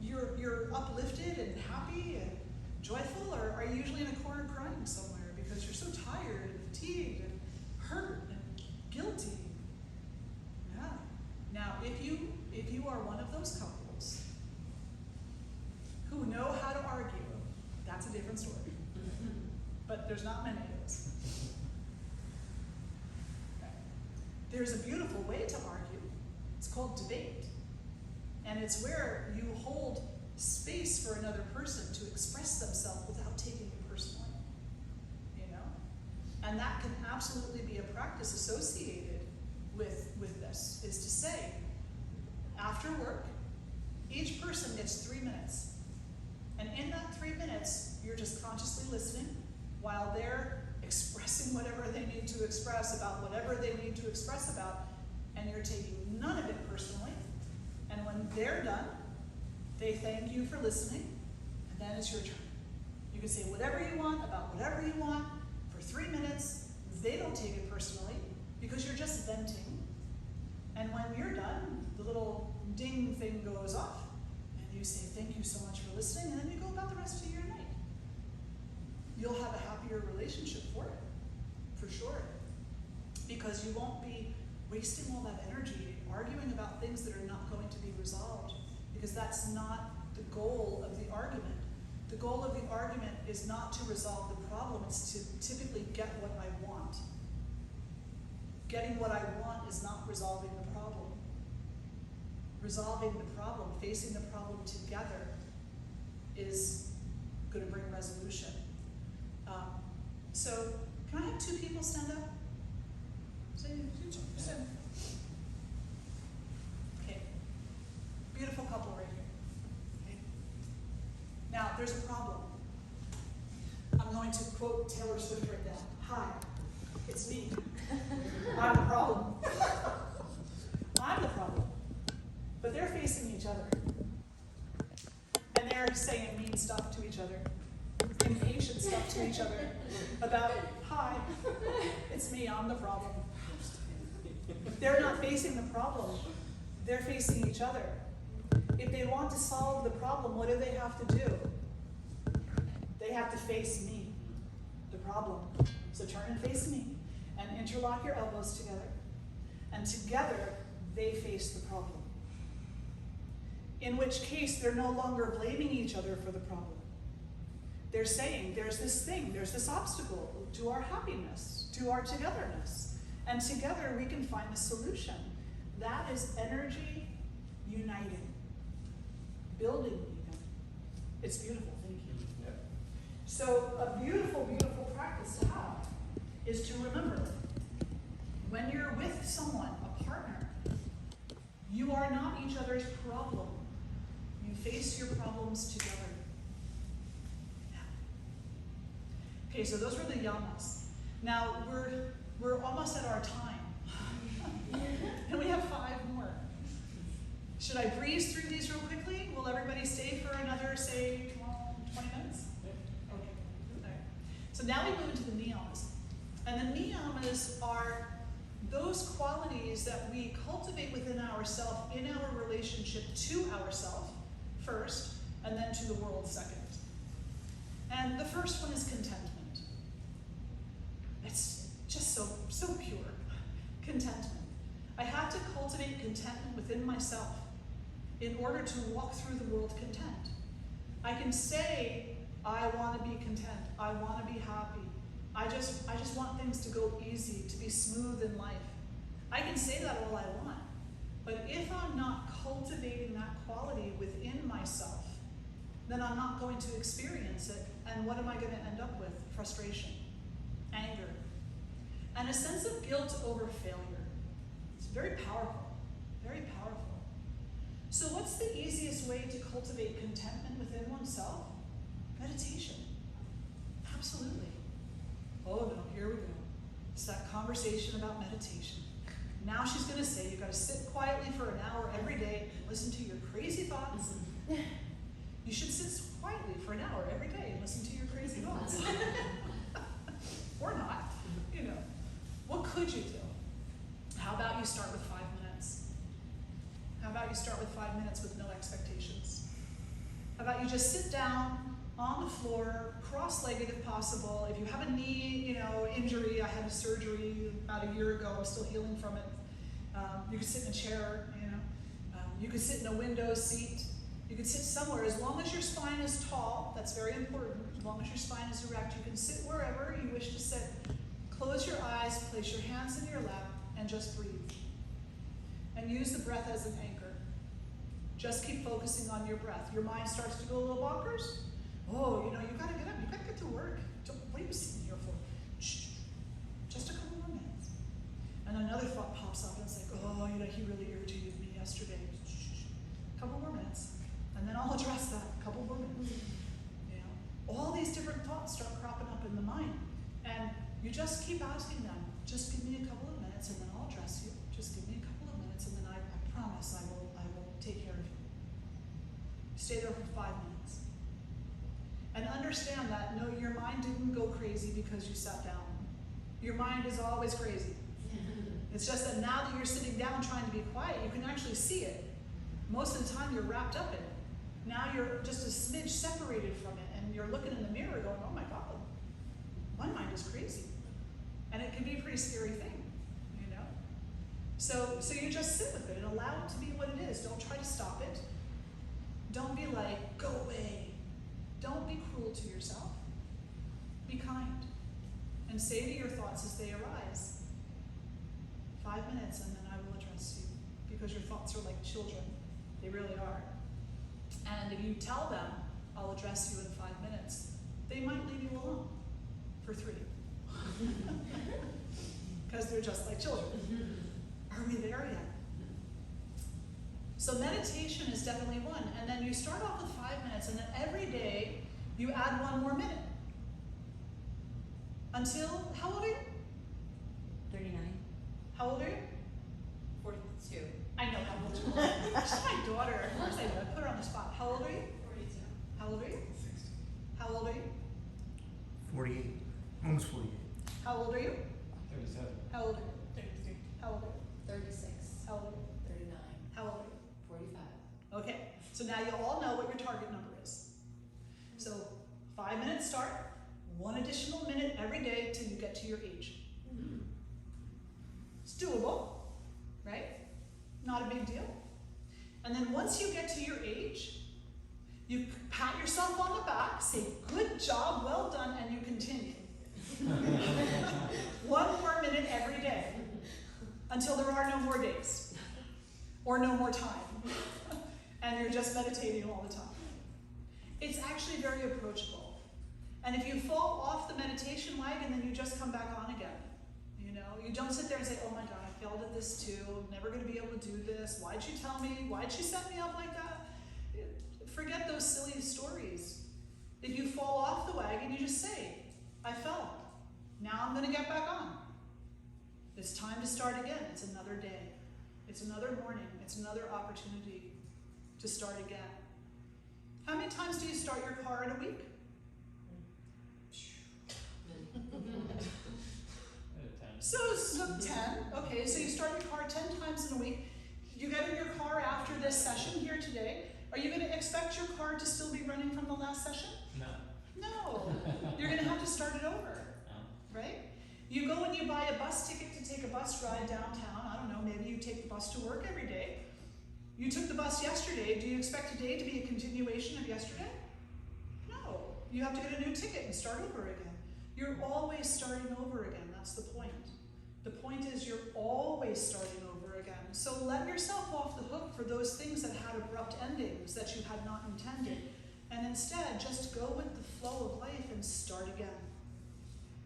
you're uplifted and happy and joyful, or are you usually in a corner crying somewhere because you're so tired and fatigued and hurt and guilty? Yeah. Now, if you are one of those couples who know how to argue, that's a different story. But there's not many of those. Okay. There's a beautiful way to argue. It's called debate. And it's where you hold space for another person to express themselves without taking it personally. And that can absolutely be a practice associated with this, is to say, after work, each person gets 3 minutes. And in that 3 minutes, you're just consciously listening while they're expressing whatever they need to express about whatever they need to express about, and you're taking none of it personally. And when they're done, they thank you for listening, and then it's your turn. You can say whatever you want about whatever you want for 3 minutes. They don't take it personally because you're just venting. And when you're done, the little ding thing goes off, and you say thank you so much for listening, and then you go about the rest of your night. You'll have a happier relationship for it, for sure. Because you won't be wasting all that energy arguing about things that are not going to be resolved, because that's not the goal of the argument. The goal of the argument is not to resolve the problem, it's to typically get what I want. Getting what I want is not resolving the problem. Resolving the problem, facing the problem together, is going to bring resolution. So, can I have 2 people stand up? Stand. Okay. Beautiful couple right here. Okay. Now, there's a problem. I'm going to quote Taylor Swift right now. Hi, it's me. I'm the problem. I'm the problem. But they're facing each other. And they're saying mean stuff to each other, impatient stuff to each other about, hi, it's me, I'm the problem. They're not facing the problem. They're facing each other. If they want to solve the problem, what do they have to do? They have to face me, the problem. So turn and face me, and interlock your elbows together. And together, they face the problem. In which case, they're no longer blaming each other for the problem. They're saying, there's this thing, there's this obstacle to our happiness, to our togetherness. And together, we can find a solution. That is energy uniting, building even. It's beautiful, thank you. Yeah. So a beautiful, beautiful practice to have is to remember, when you're with someone, a partner, you are not each other's problem. You face your problems together. Okay, so those were the yamas. Now we're almost at our time. And we have 5 more. Should I breeze through these real quickly? Will everybody stay for another, say, 20 minutes? Okay. All right. So now we move into the niyamas. And the niyamas are those qualities that we cultivate within ourselves in our relationship to ourselves first, and then to the world second. And the first one is contentment. It's just so pure. Contentment. I have to cultivate contentment within myself in order to walk through the world content. I can say, I want to be content. I want to be happy. I just want things to go easy, to be smooth in life. I can say that all I want. But if I'm not cultivating that quality within myself, then I'm not going to experience it. And what am I going to end up with? Frustration, anger, and a sense of guilt over failure. It's very powerful, very powerful. So what's the easiest way to cultivate contentment within oneself? Meditation. Absolutely. Oh no, here we go. It's that conversation about meditation. Now she's going to say you've got to sit quietly for an hour every day and listen to your crazy thoughts. You should sit quietly for an hour every day and listen to your crazy thoughts. Or not, you know. What could you do? How about you start with 5 minutes? How about you start with 5 minutes with no expectations? How about you just sit down on the floor, cross-legged if possible. If you have a knee, injury, I had a surgery about a year ago, I'm still healing from it. You could sit in a chair, you could sit in a window seat. You could sit somewhere, as long as your spine is tall, that's very important. As long as your spine is erect, you can sit wherever you wish to sit. Close your eyes, place your hands in your lap, and just breathe. And use the breath as an anchor. Just keep focusing on your breath. Your mind starts to go a little bonkers. Oh, you gotta get up, you gotta get to work. What are you sitting here for? Shh, just a couple more minutes. And another thought pops up and it's like, oh, he really irritated me yesterday. Shh, couple more minutes. And then I'll address that, a couple more minutes. All these different thoughts start cropping up in the mind. And you just keep asking them, just give me a couple of minutes and then I'll address you. Just give me a couple of minutes and then I promise I will take care of you. Stay there for 5 minutes. And understand that, no, your mind didn't go crazy because you sat down. Your mind is always crazy. It's just that now that you're sitting down trying to be quiet, you can actually see it. Most of the time you're wrapped up in it. Now you're just a smidge separated from it and you're looking in the mirror going, oh my God, my mind is crazy. And it can be a pretty scary thing, So you just sit with it and allow it to be what it is. Don't try to stop it. Don't be like, go away. Don't be cruel to yourself. Be kind. And say to your thoughts as they arise, 5 minutes and then I will address you. Because your thoughts are like children. They really are. And if you tell them, I'll address you in 5 minutes, they might leave you alone for 3. Because they're just like children. Are we there yet? So meditation is definitely one. And then you start off with 5 minutes, and then every day you add 1 more minute. Until, how old are you? 39. How old are you? 42. I know how old you are. She's my daughter. Of course I know. I put her on the spot. How old are you? 42. How old are you? 60. How old are you? 48. Almost 48. How old are you? 37. How old are you? 33. How old are you? 36. How old are you? 39. How old are you? 45. Okay, so now you all know what your target number is. So 5 minutes start, 1 additional minute every day till you get to your age. It's doable, right? Not a big deal. And then once you get to your age, you pat yourself on the back, say, good job, well done, and you continue. 1 more minute every day until there are no more days or no more time. And you're just meditating all the time. It's actually very approachable. And if you fall off the meditation wagon, then you just come back on again. You know, you don't sit there and say, oh my God, I failed at this too. I'm never going to be able to do this. Why'd you tell me? Why'd she set me up like that? Forget those silly stories. If you fall off the wagon, you just say, I fell. Now I'm going to get back on. It's time to start again. It's another day. It's another morning. It's another opportunity to start again. How many times do you start your car in a week? So 10. Okay, so you start your car 10 times in a week. You get in your car after this session here today. Are you going to expect your car to still be running from the last session? No. No. You're going to have to start it over, right? You go and you buy a bus ticket to take a bus ride downtown. I don't know, maybe you take the bus to work every day. You took the bus yesterday. Do you expect today to be a continuation of yesterday? No. You have to get a new ticket and start over again. You're always starting over again. That's the point. The point is you're always starting over again. So let yourself off the hook for those things that had abrupt endings that you had not intended. And instead, just go with the flow of life and start again.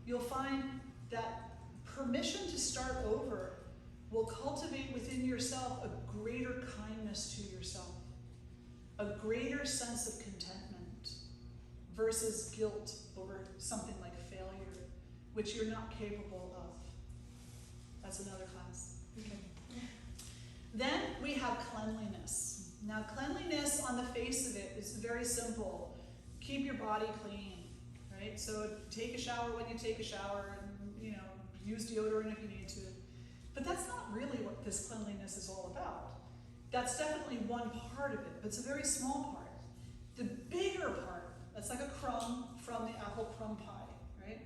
You'll find that permission to start over will cultivate within yourself a greater kindness to yourself, a greater sense of contentment versus guilt over something like failure, which you're not capable of. That's another class. Okay. Then we have cleanliness. Now, cleanliness on the face of it is very simple. Keep your body clean, right? So take a shower when you take a shower, and use deodorant if you need to. But that's not really what this cleanliness is all about. That's definitely one part of it, but it's a very small part. The bigger part, that's like a crumb from the apple crumb pie, right?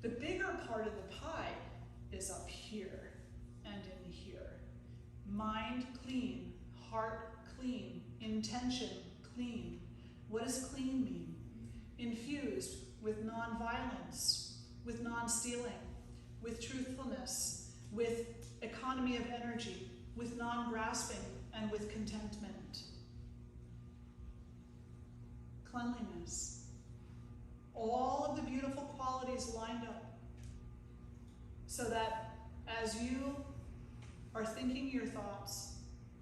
The bigger part of the pie is up here and in here. Mind clean, heart clean, intention clean. What does clean mean? Infused with non-violence, with non-stealing, with truthfulness, with economy of energy, with non-grasping, and with contentment. Cleanliness. All of the beautiful qualities lined up so that as you are thinking your thoughts,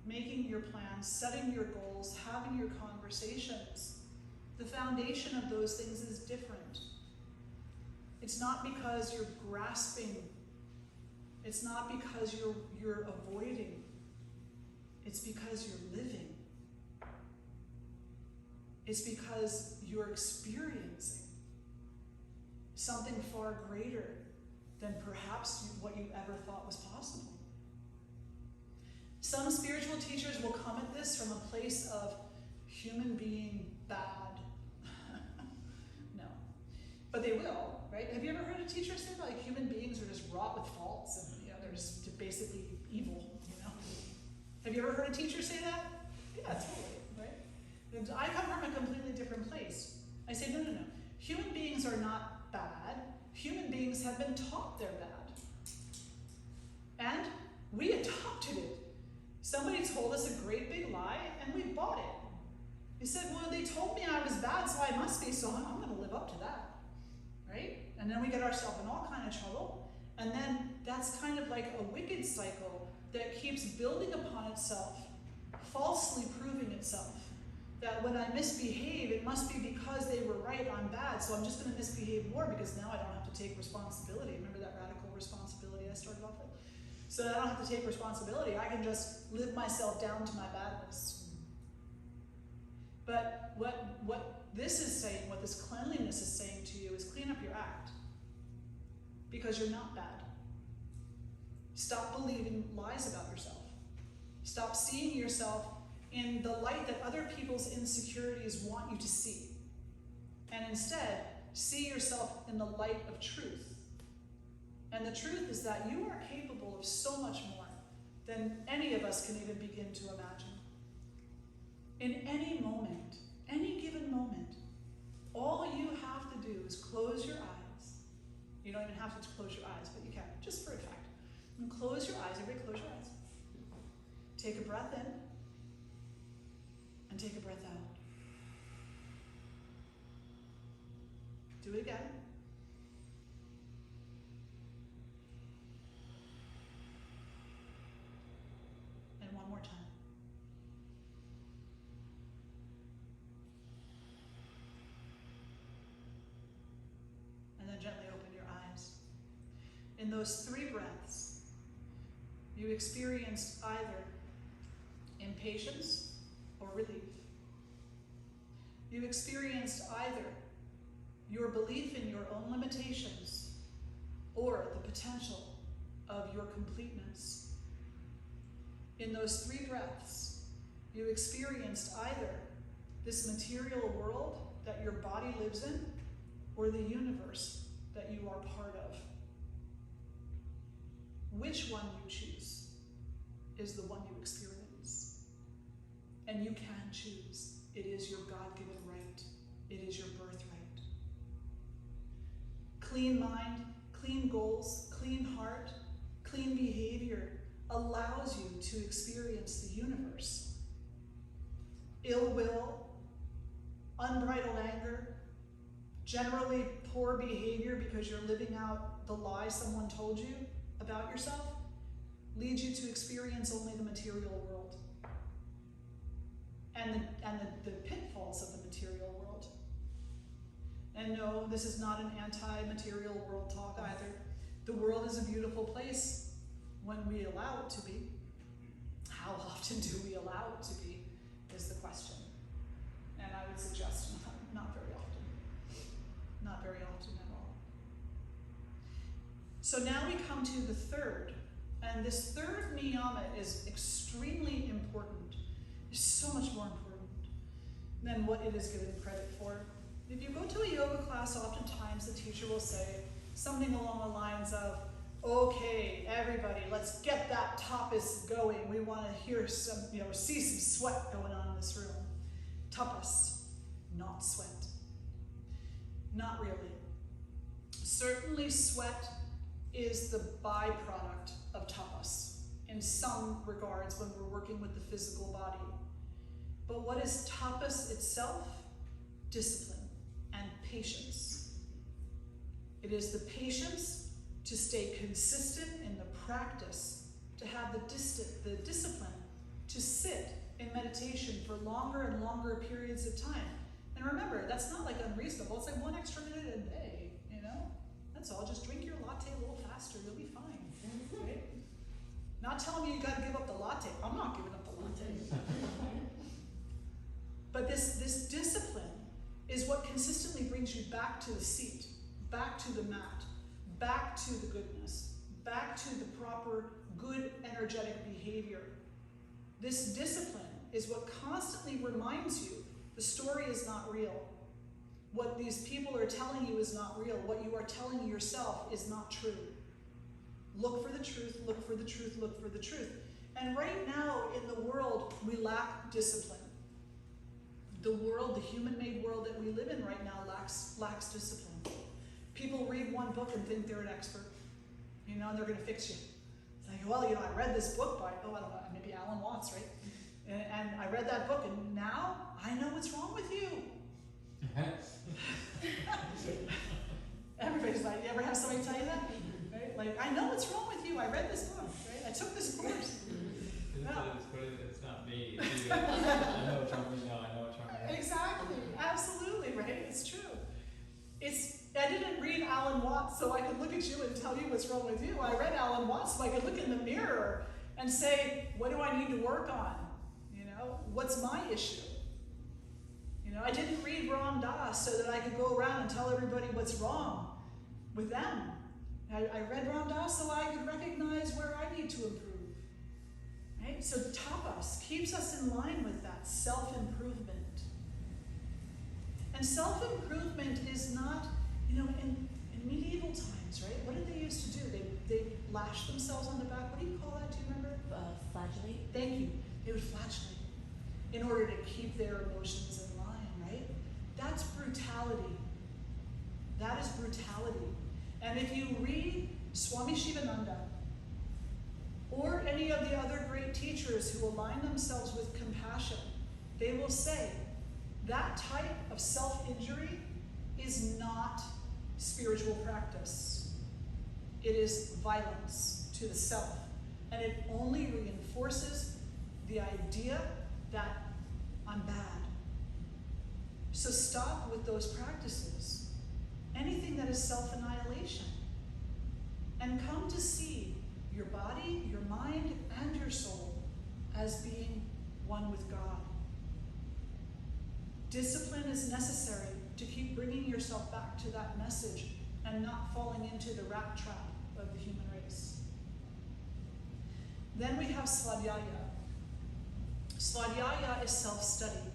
making your plans, setting your goals, having your conversations, the foundation of those things is different. It's not because you're grasping. It's not because you're avoiding. It's because you're living. It's because you're experiencing something far greater than perhaps what you ever thought was possible. Some spiritual teachers will come at this from a place of human being bad. No. But they will, right? Have you ever heard a teacher say that, like, human beings are just wrought with faults and they're just basically evil, Have you ever heard a teacher say that? Yeah, totally, right? And I come from a completely different place. I say, no. Human beings are not bad. Human beings have been taught they're bad. And we adopted it. Somebody told us a great big lie, and we bought it. We said, well, they told me I was bad, so I must be, so I'm going to live up to that, right? And then we get ourselves in all kind of trouble, and then that's kind of like a wicked cycle that keeps building upon itself, falsely proving itself. That when I misbehave, it must be because they were right, I'm bad, so I'm just going to misbehave more because now I don't have to to take responsibility. Remember that radical responsibility I started off with? So I don't have to take responsibility. I can just live myself down to my badness. But what this is saying, what this cleanliness is saying to you, is clean up your act. Because you're not bad. Stop believing lies about yourself. Stop seeing yourself in the light that other people's insecurities want you to see. And instead, see yourself in the light of truth. And the truth is that you are capable of so much more than any of us can even begin to imagine. In any moment, any given moment, all you have to do is close your eyes. You don't even have to close your eyes, but you can, just for effect. And close your eyes. Everybody close your eyes. Take a breath in and take a breath out. Do it again. And one more time. And then gently open your eyes. In those 3 breaths, you experienced either impatience or relief. You experienced either your belief in your own limitations or the potential of your completeness. In those 3 breaths, you experienced either this material world that your body lives in or the universe that you are part of. Which one you choose is the one you experience. And you can choose. It is your God-given right. It is your birthright. Clean mind, clean goals, clean heart, clean behavior allows you to experience the universe. Ill will, unbridled anger, generally poor behavior because you're living out the lie someone told you about yourself, leads you to experience only the material world and the pitfalls of the material world. And no, this is not an anti-material world talk either. The world is a beautiful place when we allow it to be. How often do we allow it to be is the question. And I would suggest not very often. Not very often at all. So now we come to the third. And this third niyama is extremely important. It's so much more important than what it is given credit for. If you go to a yoga class, oftentimes the teacher will say something along the lines of, okay, everybody, let's get that tapas going. We want to hear some, see some sweat going on in this room. Tapas, not sweat. Not really. Certainly sweat is the byproduct of tapas in some regards when we're working with the physical body. But what is tapas itself? Discipline and patience. It is the patience to stay consistent in the practice, to have the discipline to sit in meditation for longer and longer periods of time. And remember, that's not like unreasonable. It's like 1 extra minute a day, That's all. Just drink your latte a little faster. You'll be fine, right? Not telling you got to give up the latte. I'm not giving up the latte. But this discipline is what consistently brings you back to the seat, back to the mat, back to the goodness, back to the proper good energetic behavior. This discipline is what constantly reminds you the story is not real. What these people are telling you is not real. What you are telling yourself is not true. Look for the truth, look for the truth, look for the truth. And right now in the world, we lack discipline. The world, the human-made world that we live in right now lacks discipline. People read one book and think they're an expert, and they're going to fix you. It's like, well, I read this book by, I don't know, maybe Alan Watts, right? And I read that book, and now I know what's wrong with you. Everybody's like, you ever have somebody tell you that? Right? Like, I know what's wrong with you. I read this book, right? I took this course. It's not me. It's you. I know what's wrong with me now. I know what's wrong with me. Exactly. Absolutely, right? It's true. It's I didn't read Alan Watts so I could look at you and tell you what's wrong with you. I read Alan Watts so I could look in the mirror and say, what do I need to work on? You know, what's my issue? You know, I didn't read Ram Dass so that I could go around and tell everybody what's wrong with them. I read Ram Dass so I could recognize where I need to improve. Right? So tapas keeps us in line with that self-improvement. And self-improvement is not, you know, in medieval times, right? What did they used to do? They lashed themselves on the back. What do you call that? Do you remember? Flagellate. Thank you. They would flagellate in order to keep their emotions in line, right? That's brutality. That is brutality. And if you read Swami Shraddhananda or any of the other great teachers who align themselves with compassion, they will say that type of self-injury is not spiritual practice. It is violence to the self. And it only reinforces the idea that I'm bad. So stop with those practices. Anything that is self-annihilation. And come to see your body, your mind, and your soul as being one with God. Discipline is necessary to keep bringing yourself back to that message and not falling into the rat trap of the human race. Then we have Svadhyaya. Svadhyaya is self-study.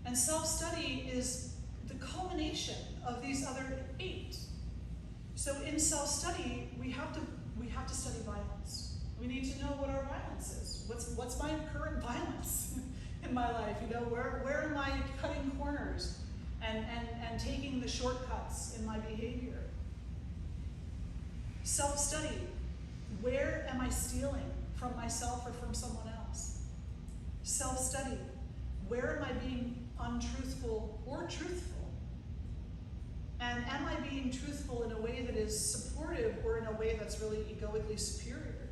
And self-study is the culmination of these other 8. So in self-study, we have to study violence. We need to know what our violence is. What's my current violence in my life? You know, where am I cutting corners and taking the shortcuts in my behavior? Self-study. Where am I stealing from myself or from someone else? Self-study. Where am I being untruthful or truthful? And am I being truthful in a way that is supportive or in a way that's really egoically superior?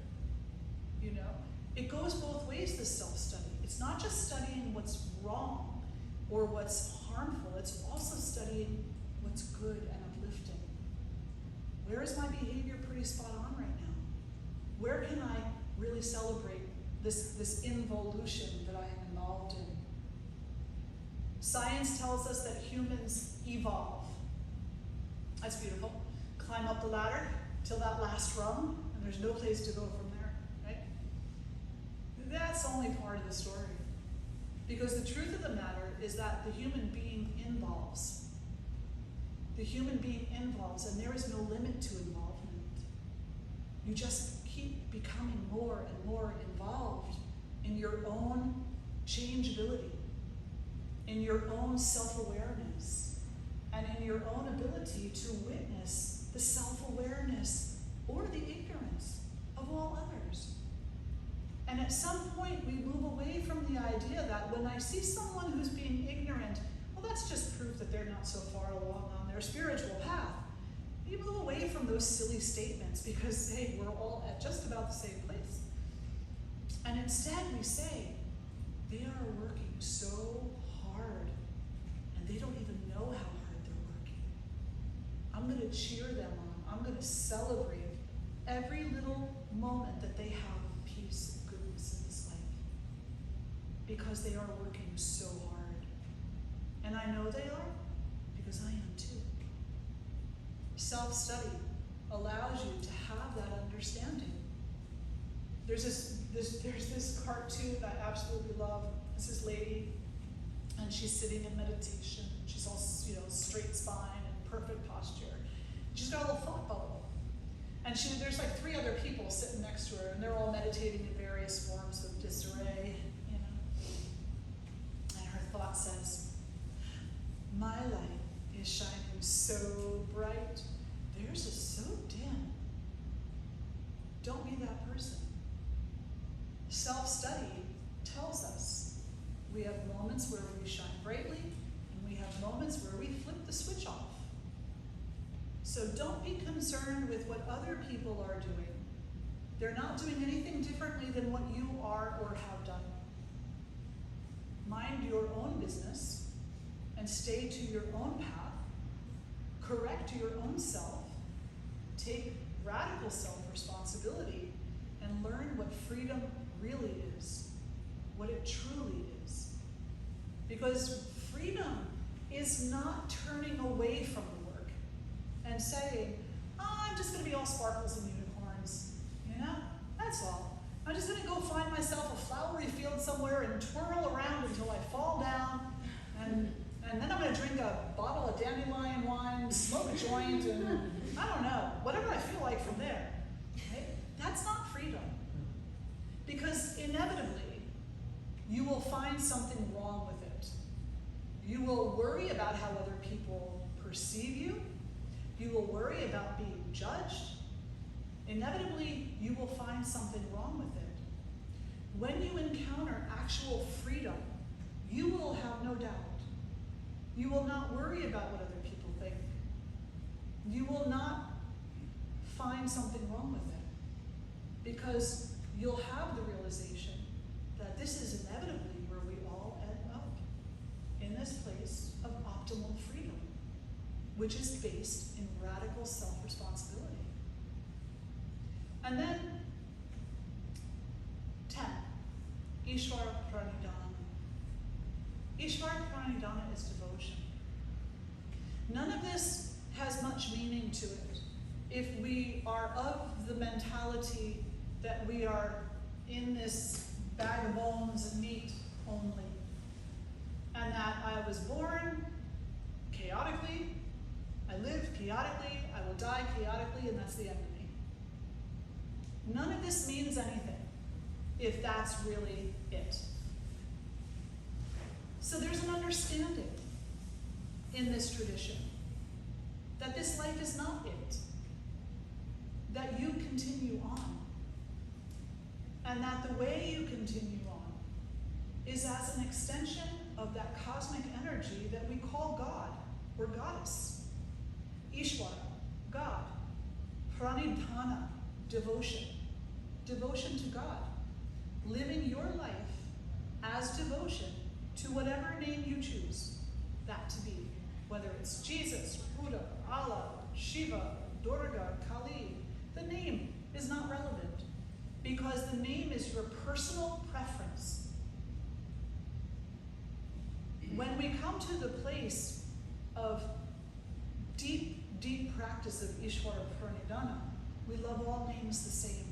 You know, it goes both ways, this self-study. It's not just studying what's wrong or what's harmful, it's also studying what's good and uplifting. Where is my behavior pretty spot on right now? Where can I really celebrate this involution that I am involved in? Science tells us that humans evolve. That's beautiful. Climb up the ladder till that last rung, and there's no place to go from there, right? That's only part of the story. Because the truth of the matter is that the human being involves. The human being involves, and there is no limit to involvement. You just keep becoming more and more involved in your own changeability, in your own self-awareness, and in your own ability to witness the self-awareness or the ignorance of all others. And at some point, we move away from the idea that when I see someone who's being ignorant, well, that's just proof that they're not so far along on their spiritual path. We move away from those silly statements because, hey, we're all at just about the same place. And instead, we say, they are working so hard, and they don't even know how hard they're working. I'm going to cheer them on. I'm going to celebrate every little moment that they have of peace and goodness in this life, because they are working so hard. And I know they are, because I am too. Self-study allows you to have that understanding. There's this cartoon I absolutely love. It's this lady, and she's sitting in meditation. She's all, you know, straight spine and perfect posture. She's got a little thought bubble. And there's like 3 other people sitting next to her, and they're all meditating in various forms of disarray, you know. And her thought says, my light is shining so bright, theirs is so dim. Don't be that person. Self-study tells us we have moments where we shine brightly, and we have moments where we flip the switch off. So don't be concerned with what other people are doing. They're not doing anything differently than what you are or have done. Mind your own business and stay to your own path. correct your own self, take radical self-responsibility, and learn what freedom really is, what it truly is. Because freedom is not turning away from the work and saying, oh, I'm just going to be all sparkles and unicorns, you know? That's all. I'm just going to go find myself a flowery field somewhere and twirl around until I fall down, and then I'm going to drink a bottle of dandelion wine, smoke a joint, and I don't know, whatever I feel like from there. Right? That's not freedom. Because inevitably, you will find something wrong with it. You will worry about how other people perceive you. You will worry about being judged. Inevitably, you will find something wrong with it. When you encounter actual freedom, you will have no doubt. You will not worry about what other people think. You will not find something wrong with it, because you'll have the realization that this is inevitably where we all end up, in this place of optimal freedom, which is based in radical self-responsibility. And then 10, Ishvara Pranidhana. Ishvara Pranidhana is devotion. None of this has much meaning to it if we are of the mentality that we are in this bag of bones and meat only, and that I was born chaotically, I live chaotically, I will die chaotically, and that's the end of me. None of this means anything if that's really it. So there's an understanding in this tradition that this life is not it, that you continue on, and that the way you continue on is as an extension of that cosmic energy that we call God or Goddess. Ishvara, God. Pranidhana, devotion. Devotion to God. Living your life as devotion to whatever name you choose that to be. Whether it's Jesus, or Buddha, or Allah, or Shiva, or Durga, or Kali, the name is not relevant, because the name is your personal preference. When we come to the place of deep, deep practice of Ishvara Pranidhana, we love all names the same.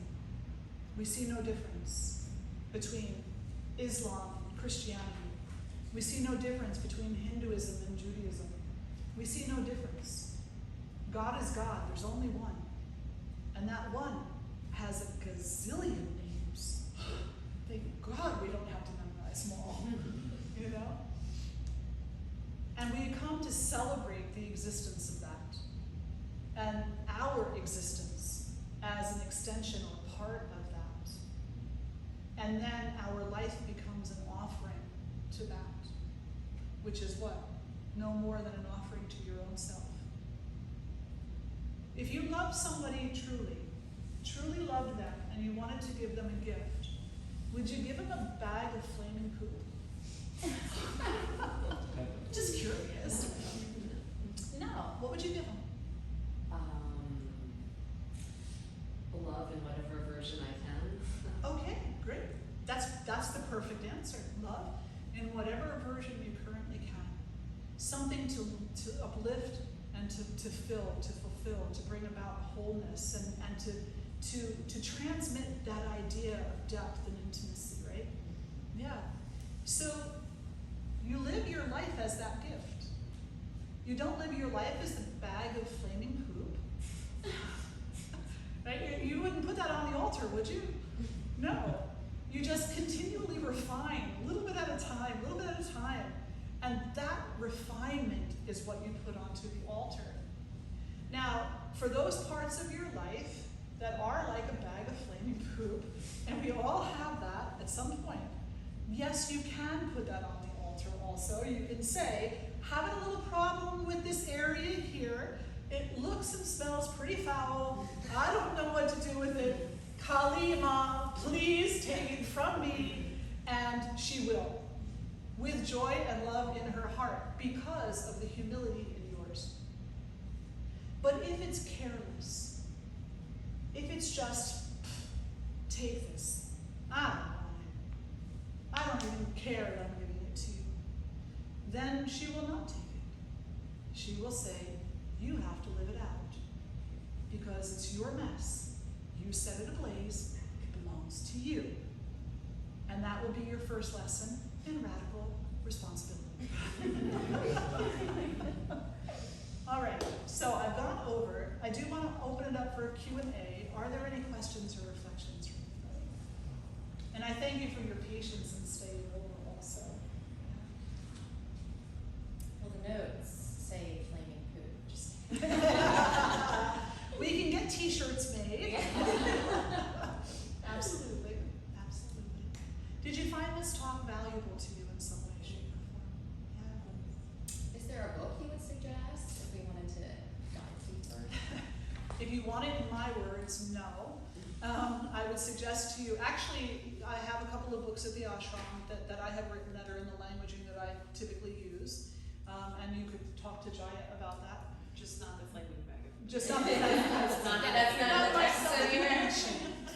We see no difference between Islam and Christianity. We see no difference between Hinduism and Judaism. We see no difference. God is God, there's only one. And that one has a gazillion names. Thank God we don't have to memorize them all, you know? And we come to celebrate the existence of that, and our existence as an extension or part of that. And then our life becomes an offering to that, which is what? No more than an offering to your own self. If you love somebody truly, truly loved them, and you wanted to give them a gift, would you give them a bag of flaming poop? Just curious. No, what would you give them? Love in whatever version I can. Okay, great. That's the perfect answer. Love in whatever version you currently can. Something to uplift and to fill, to fulfill, to bring about wholeness, and to transmit that idea of depth and intimacy, right? Yeah. So you live your life as that gift. You don't live your life as the bag of flaming poop. Right? You wouldn't put that on the altar, would you? No. You just continually refine, a little bit at a time, a little bit at a time. And that refinement is what you put onto the altar. Now, for those parts of your life that are like a bag of flaming poop, and we all have that at some point, yes, you can put that on the altar also. You can say, having a little problem with this area here. It looks and smells pretty foul. I don't know what to do with it. Kali Ma, please take it from me. And she will, with joy and love in her heart, because of the humility in yours. But if it's careless, if it's just, take this, I don't want it, I don't even care that I'm giving it to you, then she will not take it. She will say, you have to live it out, because it's your mess. You set it ablaze, it belongs to you. And that will be your first lesson in radical responsibility. All right, so I've gone over. I do want to open it up for Q&A. Are there any questions or reflections from anybody? And I thank you for your patience and staying over also. Well, the notes say flaming poo. Just We can get t-shirts made. Absolutely, absolutely. Did you find this talk valuable to you in some way, shape, or form? Yeah. Is there a book you would suggest if we wanted to dive deeper? If you want it in my words, no. I would suggest to you, actually, I have a couple of books at the ashram that I have written that are in the languaging that I typically use. And you could talk to Jaya about that. Just not the flaming bag of. Just not the That's not the text anywhere.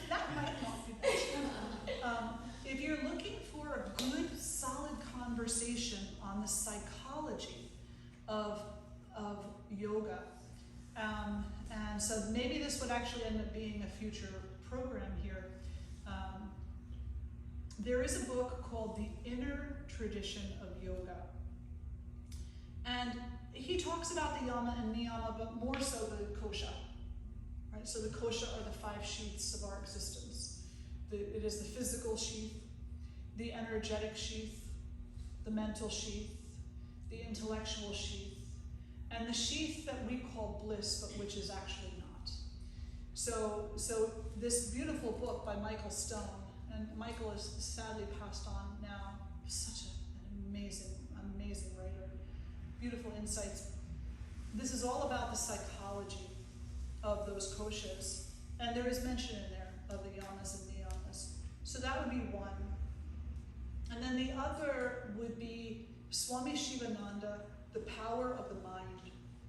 That might not be bad. If you're looking for a good, solid conversation on the psychology of yoga, and so maybe this would actually end up being a future program here. There is a book called The Inner Tradition of Yoga. And he talks about the Yama and Niyama, but more so the kosha. Right? So the kosha are the 5 sheaths of our existence. It is the physical sheath, the energetic sheath, the mental sheath, the intellectual sheath, and the sheath that we call bliss, but which is actually not. So this beautiful book by Michael Stone, and Michael is sadly passed on now, such an amazing, amazing writer. Beautiful insights. This is all about the psychology of those koshas, and there is mention in there of the yamas and niyamas. So that would be one. And then the other would be Swami Shivananda, The Power of the Mind,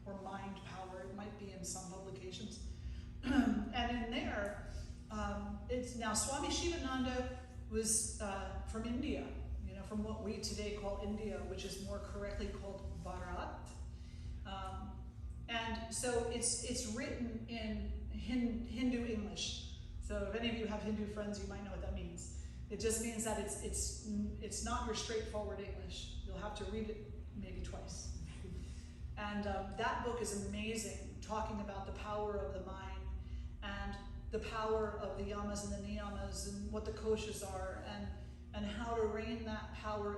or Mind Power. It might be in some publications. And in there, it's now Swami Shivananda was from India, from what we today call India, which is more correctly called Bharat. And so it's written in Hindu English. So if any of you have Hindu friends, you might know what that means. It just means that it's not your straightforward English. You'll have to read it maybe twice. And that book is amazing, talking about the power of the mind and the power of the yamas and the niyamas and what the koshas are, and how to rein that power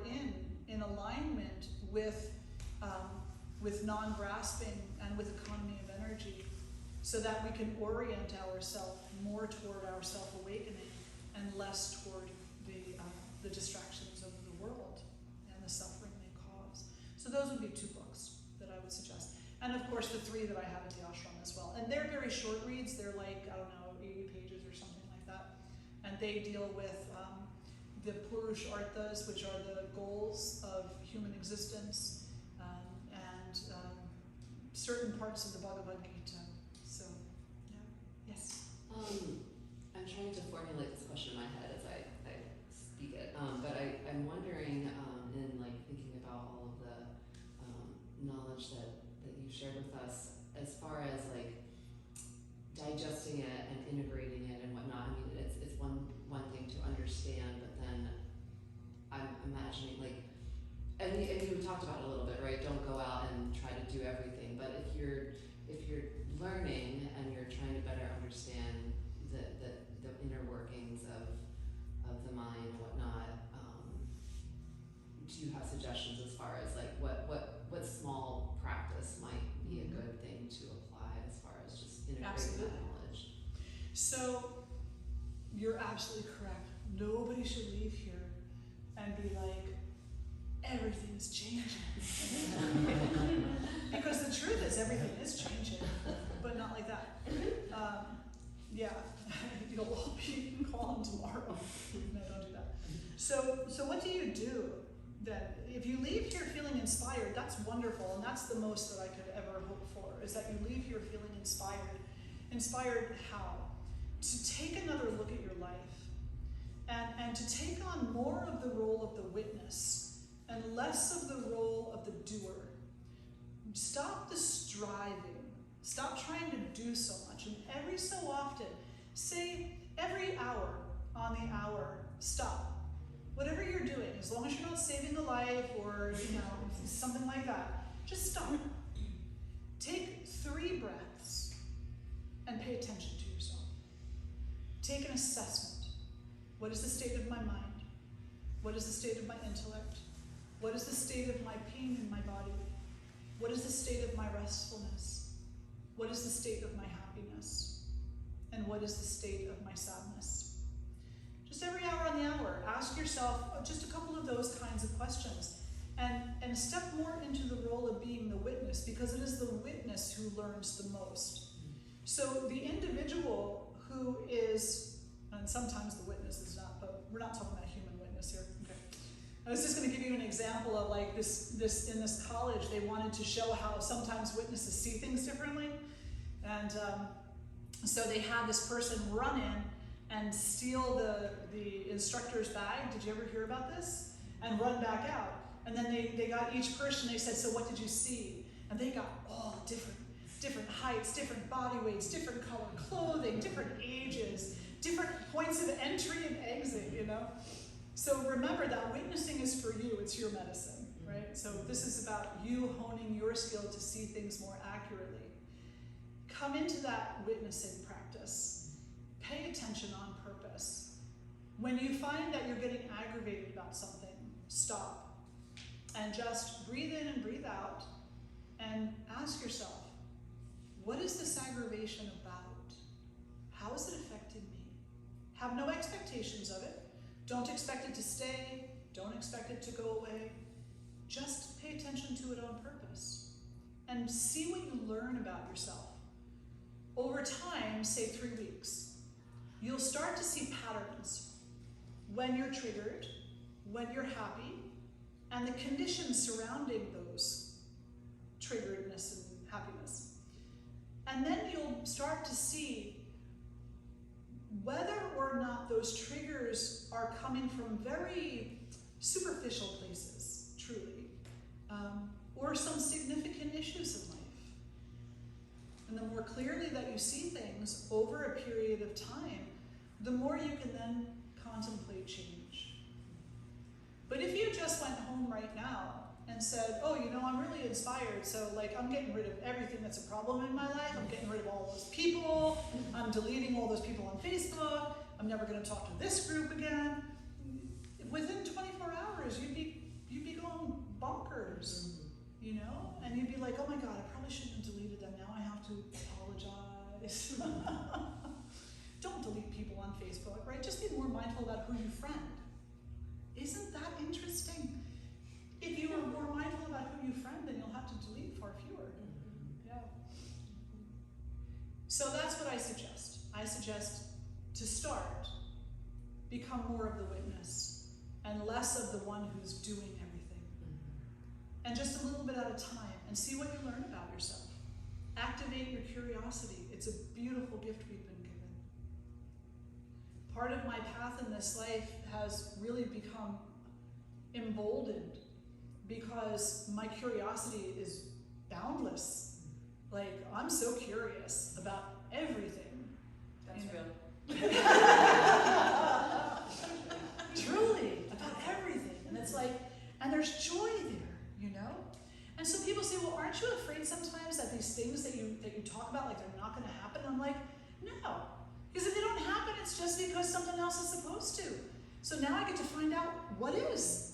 in alignment with non-grasping and with economy of energy, so that we can orient ourselves more toward our self-awakening and less toward the distractions of the world and the suffering they cause. So those would be 2 books that I would suggest. And of course the 3 that I have at the ashram as well. And they're very short reads. They're like, I don't know, 80 pages or something like that. And they deal with the Purush Arthas, which are the goals of human existence, and certain parts of the Bhagavad Gita. So, yeah. Yes? I'm trying to formulate this question in my head as I speak it, but I'm wondering, in like thinking about all of the knowledge that you shared with us, as far as like digesting it and integrating it and whatnot. I mean, it's one thing to understand, but then I'm imagining like, and we talked about it a little bit, right? Don't go out and try to do everything, but if you're learning and you're trying to better understand the inner workings of the mind and whatnot, do you have suggestions as far as like what small practice might be a good thing to apply as far as just integrating that knowledge? So you're absolutely correct. Nobody should leave here and be like, everything is changing. Because the truth is, everything is changing, but not like that. Yeah, you'll all be calling tomorrow. No, don't do that. So what do you do then? If you leave here feeling inspired, that's wonderful, and that's the most that I could ever hope for, is that you leave here feeling inspired. Inspired how? To take another look at your life and to take on more of the role of the witness and less of the role of the doer. Stop the striving. Stop trying to do so much. And every so often, say every hour on the hour, stop. Whatever you're doing, as long as you're not saving a life or something like that, just stop. Take 3 breaths and pay attention to yourself. Take an assessment. What is the state of my mind? What is the state of my intellect? What is the state of my pain in my body? What is the state of my restfulness? What is the state of my happiness? And what is the state of my sadness? Just every hour on the hour, ask yourself just a couple of those kinds of questions and step more into the role of being the witness, because it is the witness who learns the most. So the individual who is, and sometimes the witness is not, but we're not talking about human witness here. Okay. I was just going to give you an example of like this in this college, they wanted to show how sometimes witnesses see things differently. And so they had this person run in and steal the instructor's bag. Did you ever hear about this? And run back out. And then they got each person, they said, so what did you see? And they got all different heights, different body weights, different color clothing, different ages, different points of entry and exit, So remember that witnessing is for you, it's your medicine, right? So this is about you honing your skill to see things more accurately. Come into that witnessing practice. Pay attention on purpose. When you find that you're getting aggravated about something, stop and just breathe in and breathe out and ask yourself, what is this aggravation about? How is it affecting me? Have no expectations of it. Don't expect it to stay. Don't expect it to go away. Just pay attention to it on purpose and see what you learn about yourself. Over time, say 3 weeks, you'll start to see patterns when you're triggered, when you're happy, and the conditions surrounding those triggeredness and happiness. And then you'll start to see whether or not those triggers are coming from very superficial places, truly, or some significant issues in life. And the more clearly that you see things over a period of time, the more you can then contemplate change. But if you just went home right now and said, oh, I'm really inspired, so I'm getting rid of everything that's a problem in my life, I'm getting rid of all those people, I'm deleting all those people on Facebook, I'm never going to talk to this group again. Within 24 hours, you'd be going bonkers, and you'd be like, oh my God, I probably shouldn't have deleted them, now I have to apologize. Don't delete people on Facebook, right? Just be more mindful about who you friend. Isn't that interesting? If you are more mindful about who you friend, then you'll have to delete far fewer. Yeah. So that's what I suggest. I suggest to start, become more of the witness and less of the one who's doing everything. And just a little bit at a time, and see what you learn about yourself. Activate your curiosity. It's a beautiful gift we've been given. Part of my path in this life has really become emboldened because my curiosity is boundless. I'm so curious about everything. That's real. Truly, about everything. And it's and there's joy there, And so people say, well, aren't you afraid sometimes that these things that you talk about, they're not going to happen? I'm like, no. Because if they don't happen, it's just because something else is supposed to. So now I get to find out what is,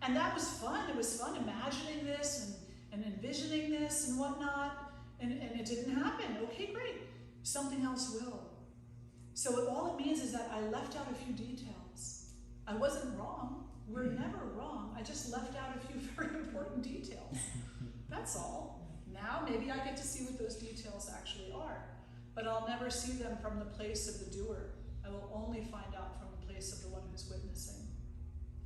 And that was fun. It was fun imagining this and envisioning this and whatnot. And it didn't happen. Okay, great. Something else will. So all it means is that I left out a few details. I wasn't wrong. We're never wrong. I just left out a few very important details. That's all. Now maybe I get to see what those details actually are. But I'll never see them from the place of the doer. I will only find out from the place of the one who's witnessing.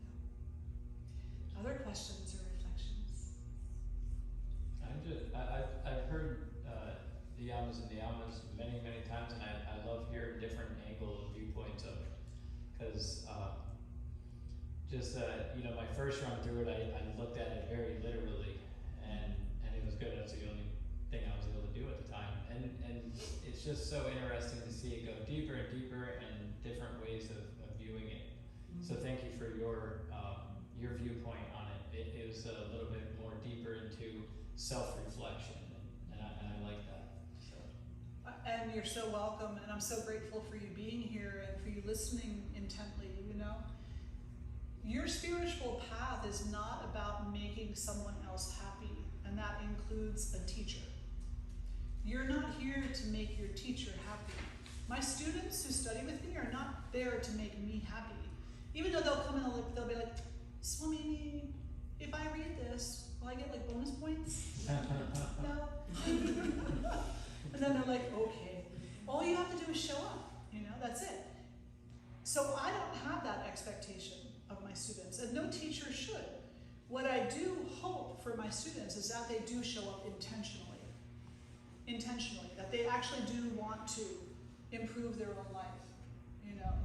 Yeah. Other questions or reflections? I've just, my first run through it, I looked at it very literally, and it was good. That's the only thing I was able to do at the time. And it's just so interesting to see it go deeper and deeper and different ways of viewing it. So thank you for your viewpoint on it. It was a little bit more deeper into self-reflection, and I like that. So. And you're so welcome, and I'm so grateful for you being here and for you listening intently, Your spiritual path is not about making someone else happy, and that includes a teacher. You're not here to make your teacher happy. My students who study with me are not there to make me happy. Even though they'll come and they'll be like, Swamini, if I read this, will I get like bonus points? No. And then they're like, okay. All you have to do is show up, that's it. So I don't have that expectation of my students, and no teacher should. What I do hope for my students is that they do show up intentionally, that they actually do want to improve their own life,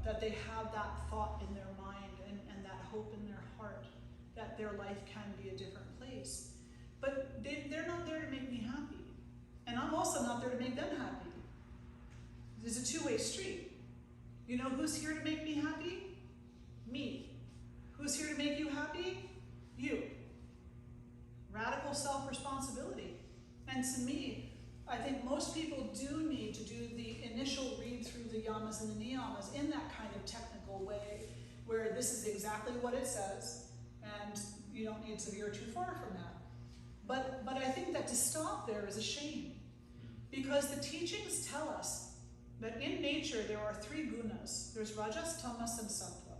that they have that thought in their mind and that hope in their heart that their life can be a different place. But they're not there to make me happy, and I'm also not there to make them happy. There's a two-way street. Who's here to make me happy? Me. Who's here to make you happy? You. Radical self-responsibility. And to me, I think most people do need to do the initial read through the Yamas and the Niyamas in that kind of technical way, where this is exactly what it says, and you don't need to veer too far from that. But I think that to stop there is a shame, because the teachings tell us that in nature there are three gunas. There's rajas, tamas, and sattva.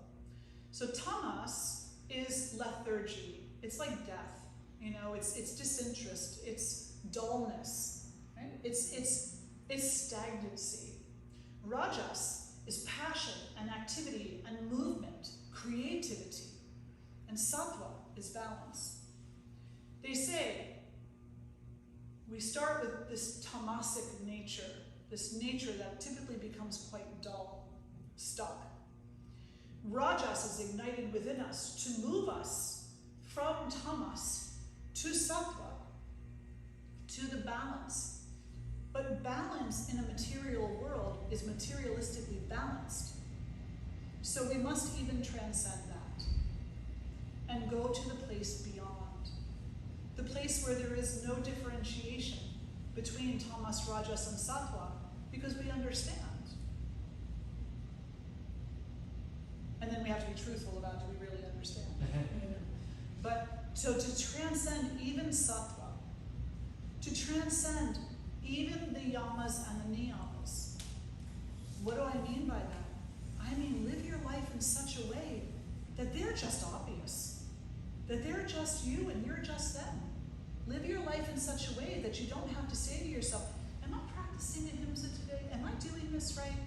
So tamas is lethargy. It's like death. It's disinterest. It's dullness. Right? It's stagnancy. Rajas is passion and activity and movement, creativity. And sattva is balance. They say we start with this tamasic nature, this nature that typically becomes quite dull, stuck. Rajas is ignited within us to move us from tamas to sattva, to the balance. But balance in a material world is materialistically balanced. So we must even transcend that and go to the place beyond, the place where there is no differentiation between tamas, rajas, and sattva, because we understand. And then we have to be truthful about, do we really understand? But so to transcend even sattva, to transcend even the yamas and the niyamas, what do I mean by that? I mean, live your life in such a way that they're just obvious, that they're just you and you're just them. Live your life in such a way that you don't have to say to yourself, am I practicing ahimsa today? Am I doing this right?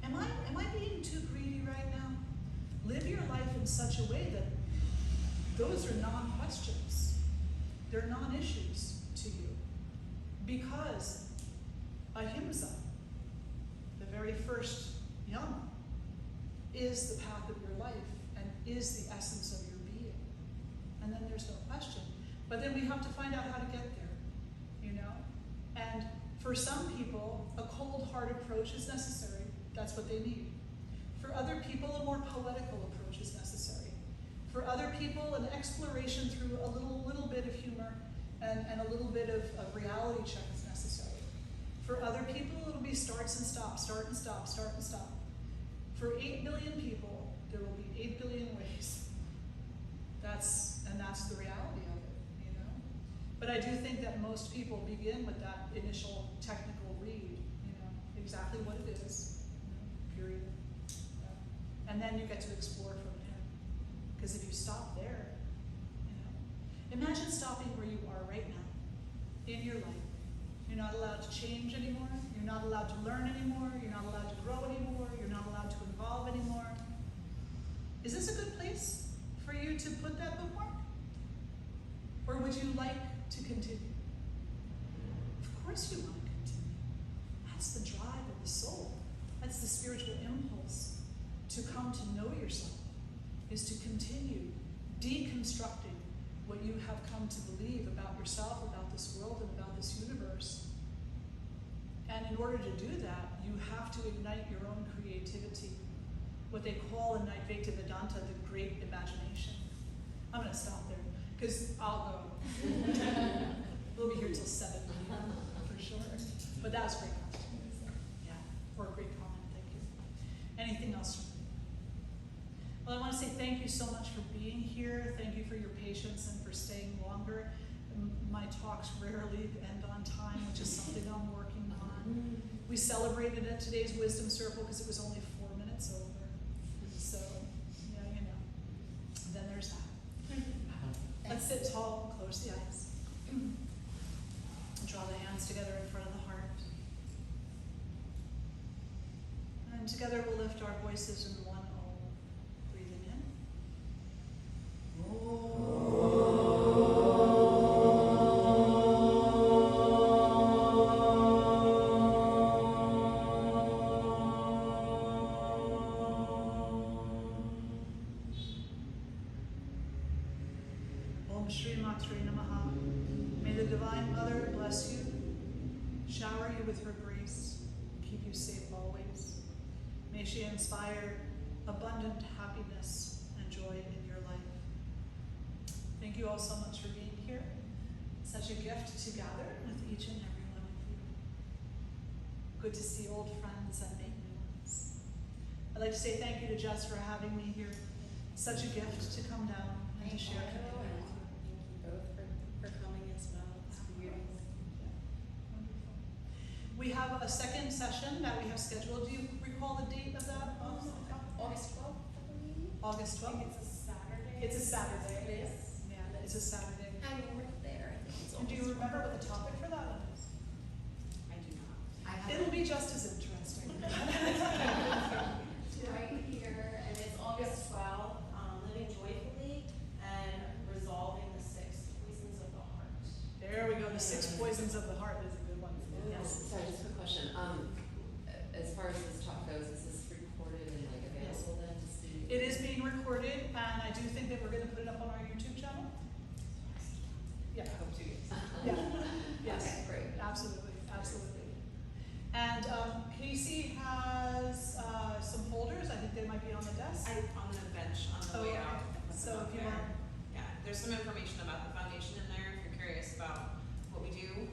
Am I being too greedy right now? Live your life in such a way that those are non-questions. They're non-issues to you. Because ahimsa, the very first yama, is the path of your life and is the essence of your being. And then there's no question. But then we have to find out how to get there, And for some people, a cold, hard approach is necessary. That's what they need. For other people, a more poetical approach is necessary. For other people, an exploration through a little bit of humor and a little bit of reality check is necessary. For other people, it'll be starts and stops, start and stop, start and stop. For 8 billion people, there will be 8 billion ways. That's the reality of it, But I do think that most people begin with that initial technical read, exactly what it is, period. And then you get to explore from there. Because if you stop there, imagine stopping where you are right now, in your life. You're not allowed to change anymore. You're not allowed to learn anymore. You're not allowed to grow anymore. You're not allowed to evolve anymore. Is this a good place for you to put that bookmark? Or would you like to continue? Of course you want to continue. That's the drive of the soul. That's the spiritual impulse to come to know yourself is to continue deconstructing what you have come to believe about yourself, about this world, and about this universe. And in order to do that, you have to ignite your own creativity, what they call in Advaita Vedanta the great imagination. I'm going to stop there, because I'll go. We'll be here till 7 p.m. for sure. But that was a great question. Yeah, or a great comment, thank you. Anything else from you? Well, I want to say thank you so much for being here. Thank you for your patience and for staying longer. My talks rarely end on time, which is something I'm working on. We celebrated at today's Wisdom Circle because it was only 4 minutes over. So, yeah, you know. Then there's that. Let's sit tall, close the eyes. Draw the hands together in front of the heart. And together we'll lift our voices in one Om. Breathing in. Om Shri Matre Namaha. May the Divine Mother bless you, shower you with her grace, keep you safe always. May she inspire abundant happiness and joy in your life. Thank you all so much for being here. Such a gift to gather with each and every one of you. Good to see old friends and make new ones. I'd like to say thank you to Jess for having me here. Such a gift to come down and to share community with you. For coming as well. It's beautiful. Wonderful. We have a second session that we have scheduled. Do you recall the date of that? August 12th, I believe. August 12th? It's a Saturday. It's a Saturday. It is. Yeah, it's a Saturday. I mean, we're there. I think it's And do you August remember what the topic for that one is? I do not. It'll be just as interesting. It's right here, and it's August 12th, living joyfully and resolving the 6 poisons of the heart. There we go. The 6 poisons of the heart is a good one. Yes. Sorry, just a quick question. As far as this talk goes, is this recorded and like available then to see? It is being recorded, and I do think that we're going to put it up on our YouTube channel. Yeah. I hope to. Yeah. Yes. Okay, great. Absolutely. Absolutely. And Casey has some folders. I think they might be on the desk. On the bench on the Oh, way okay. out. I put So them up if you there. want- Yeah, there's some information about the foundation in there if you're curious about what we do.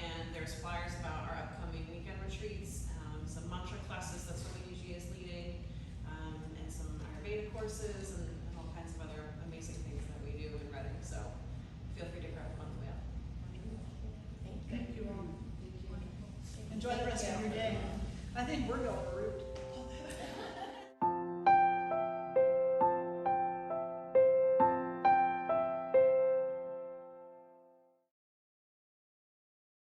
And there's flyers about our upcoming weekend retreats, some mantra classes that Swamini is leading, and some Ayurveda courses and all kinds of other amazing things that we do in Reading. So feel free to grab them on the way out. Thank you all. Thank you. Wonderful. Enjoy the rest of your day. I think we're going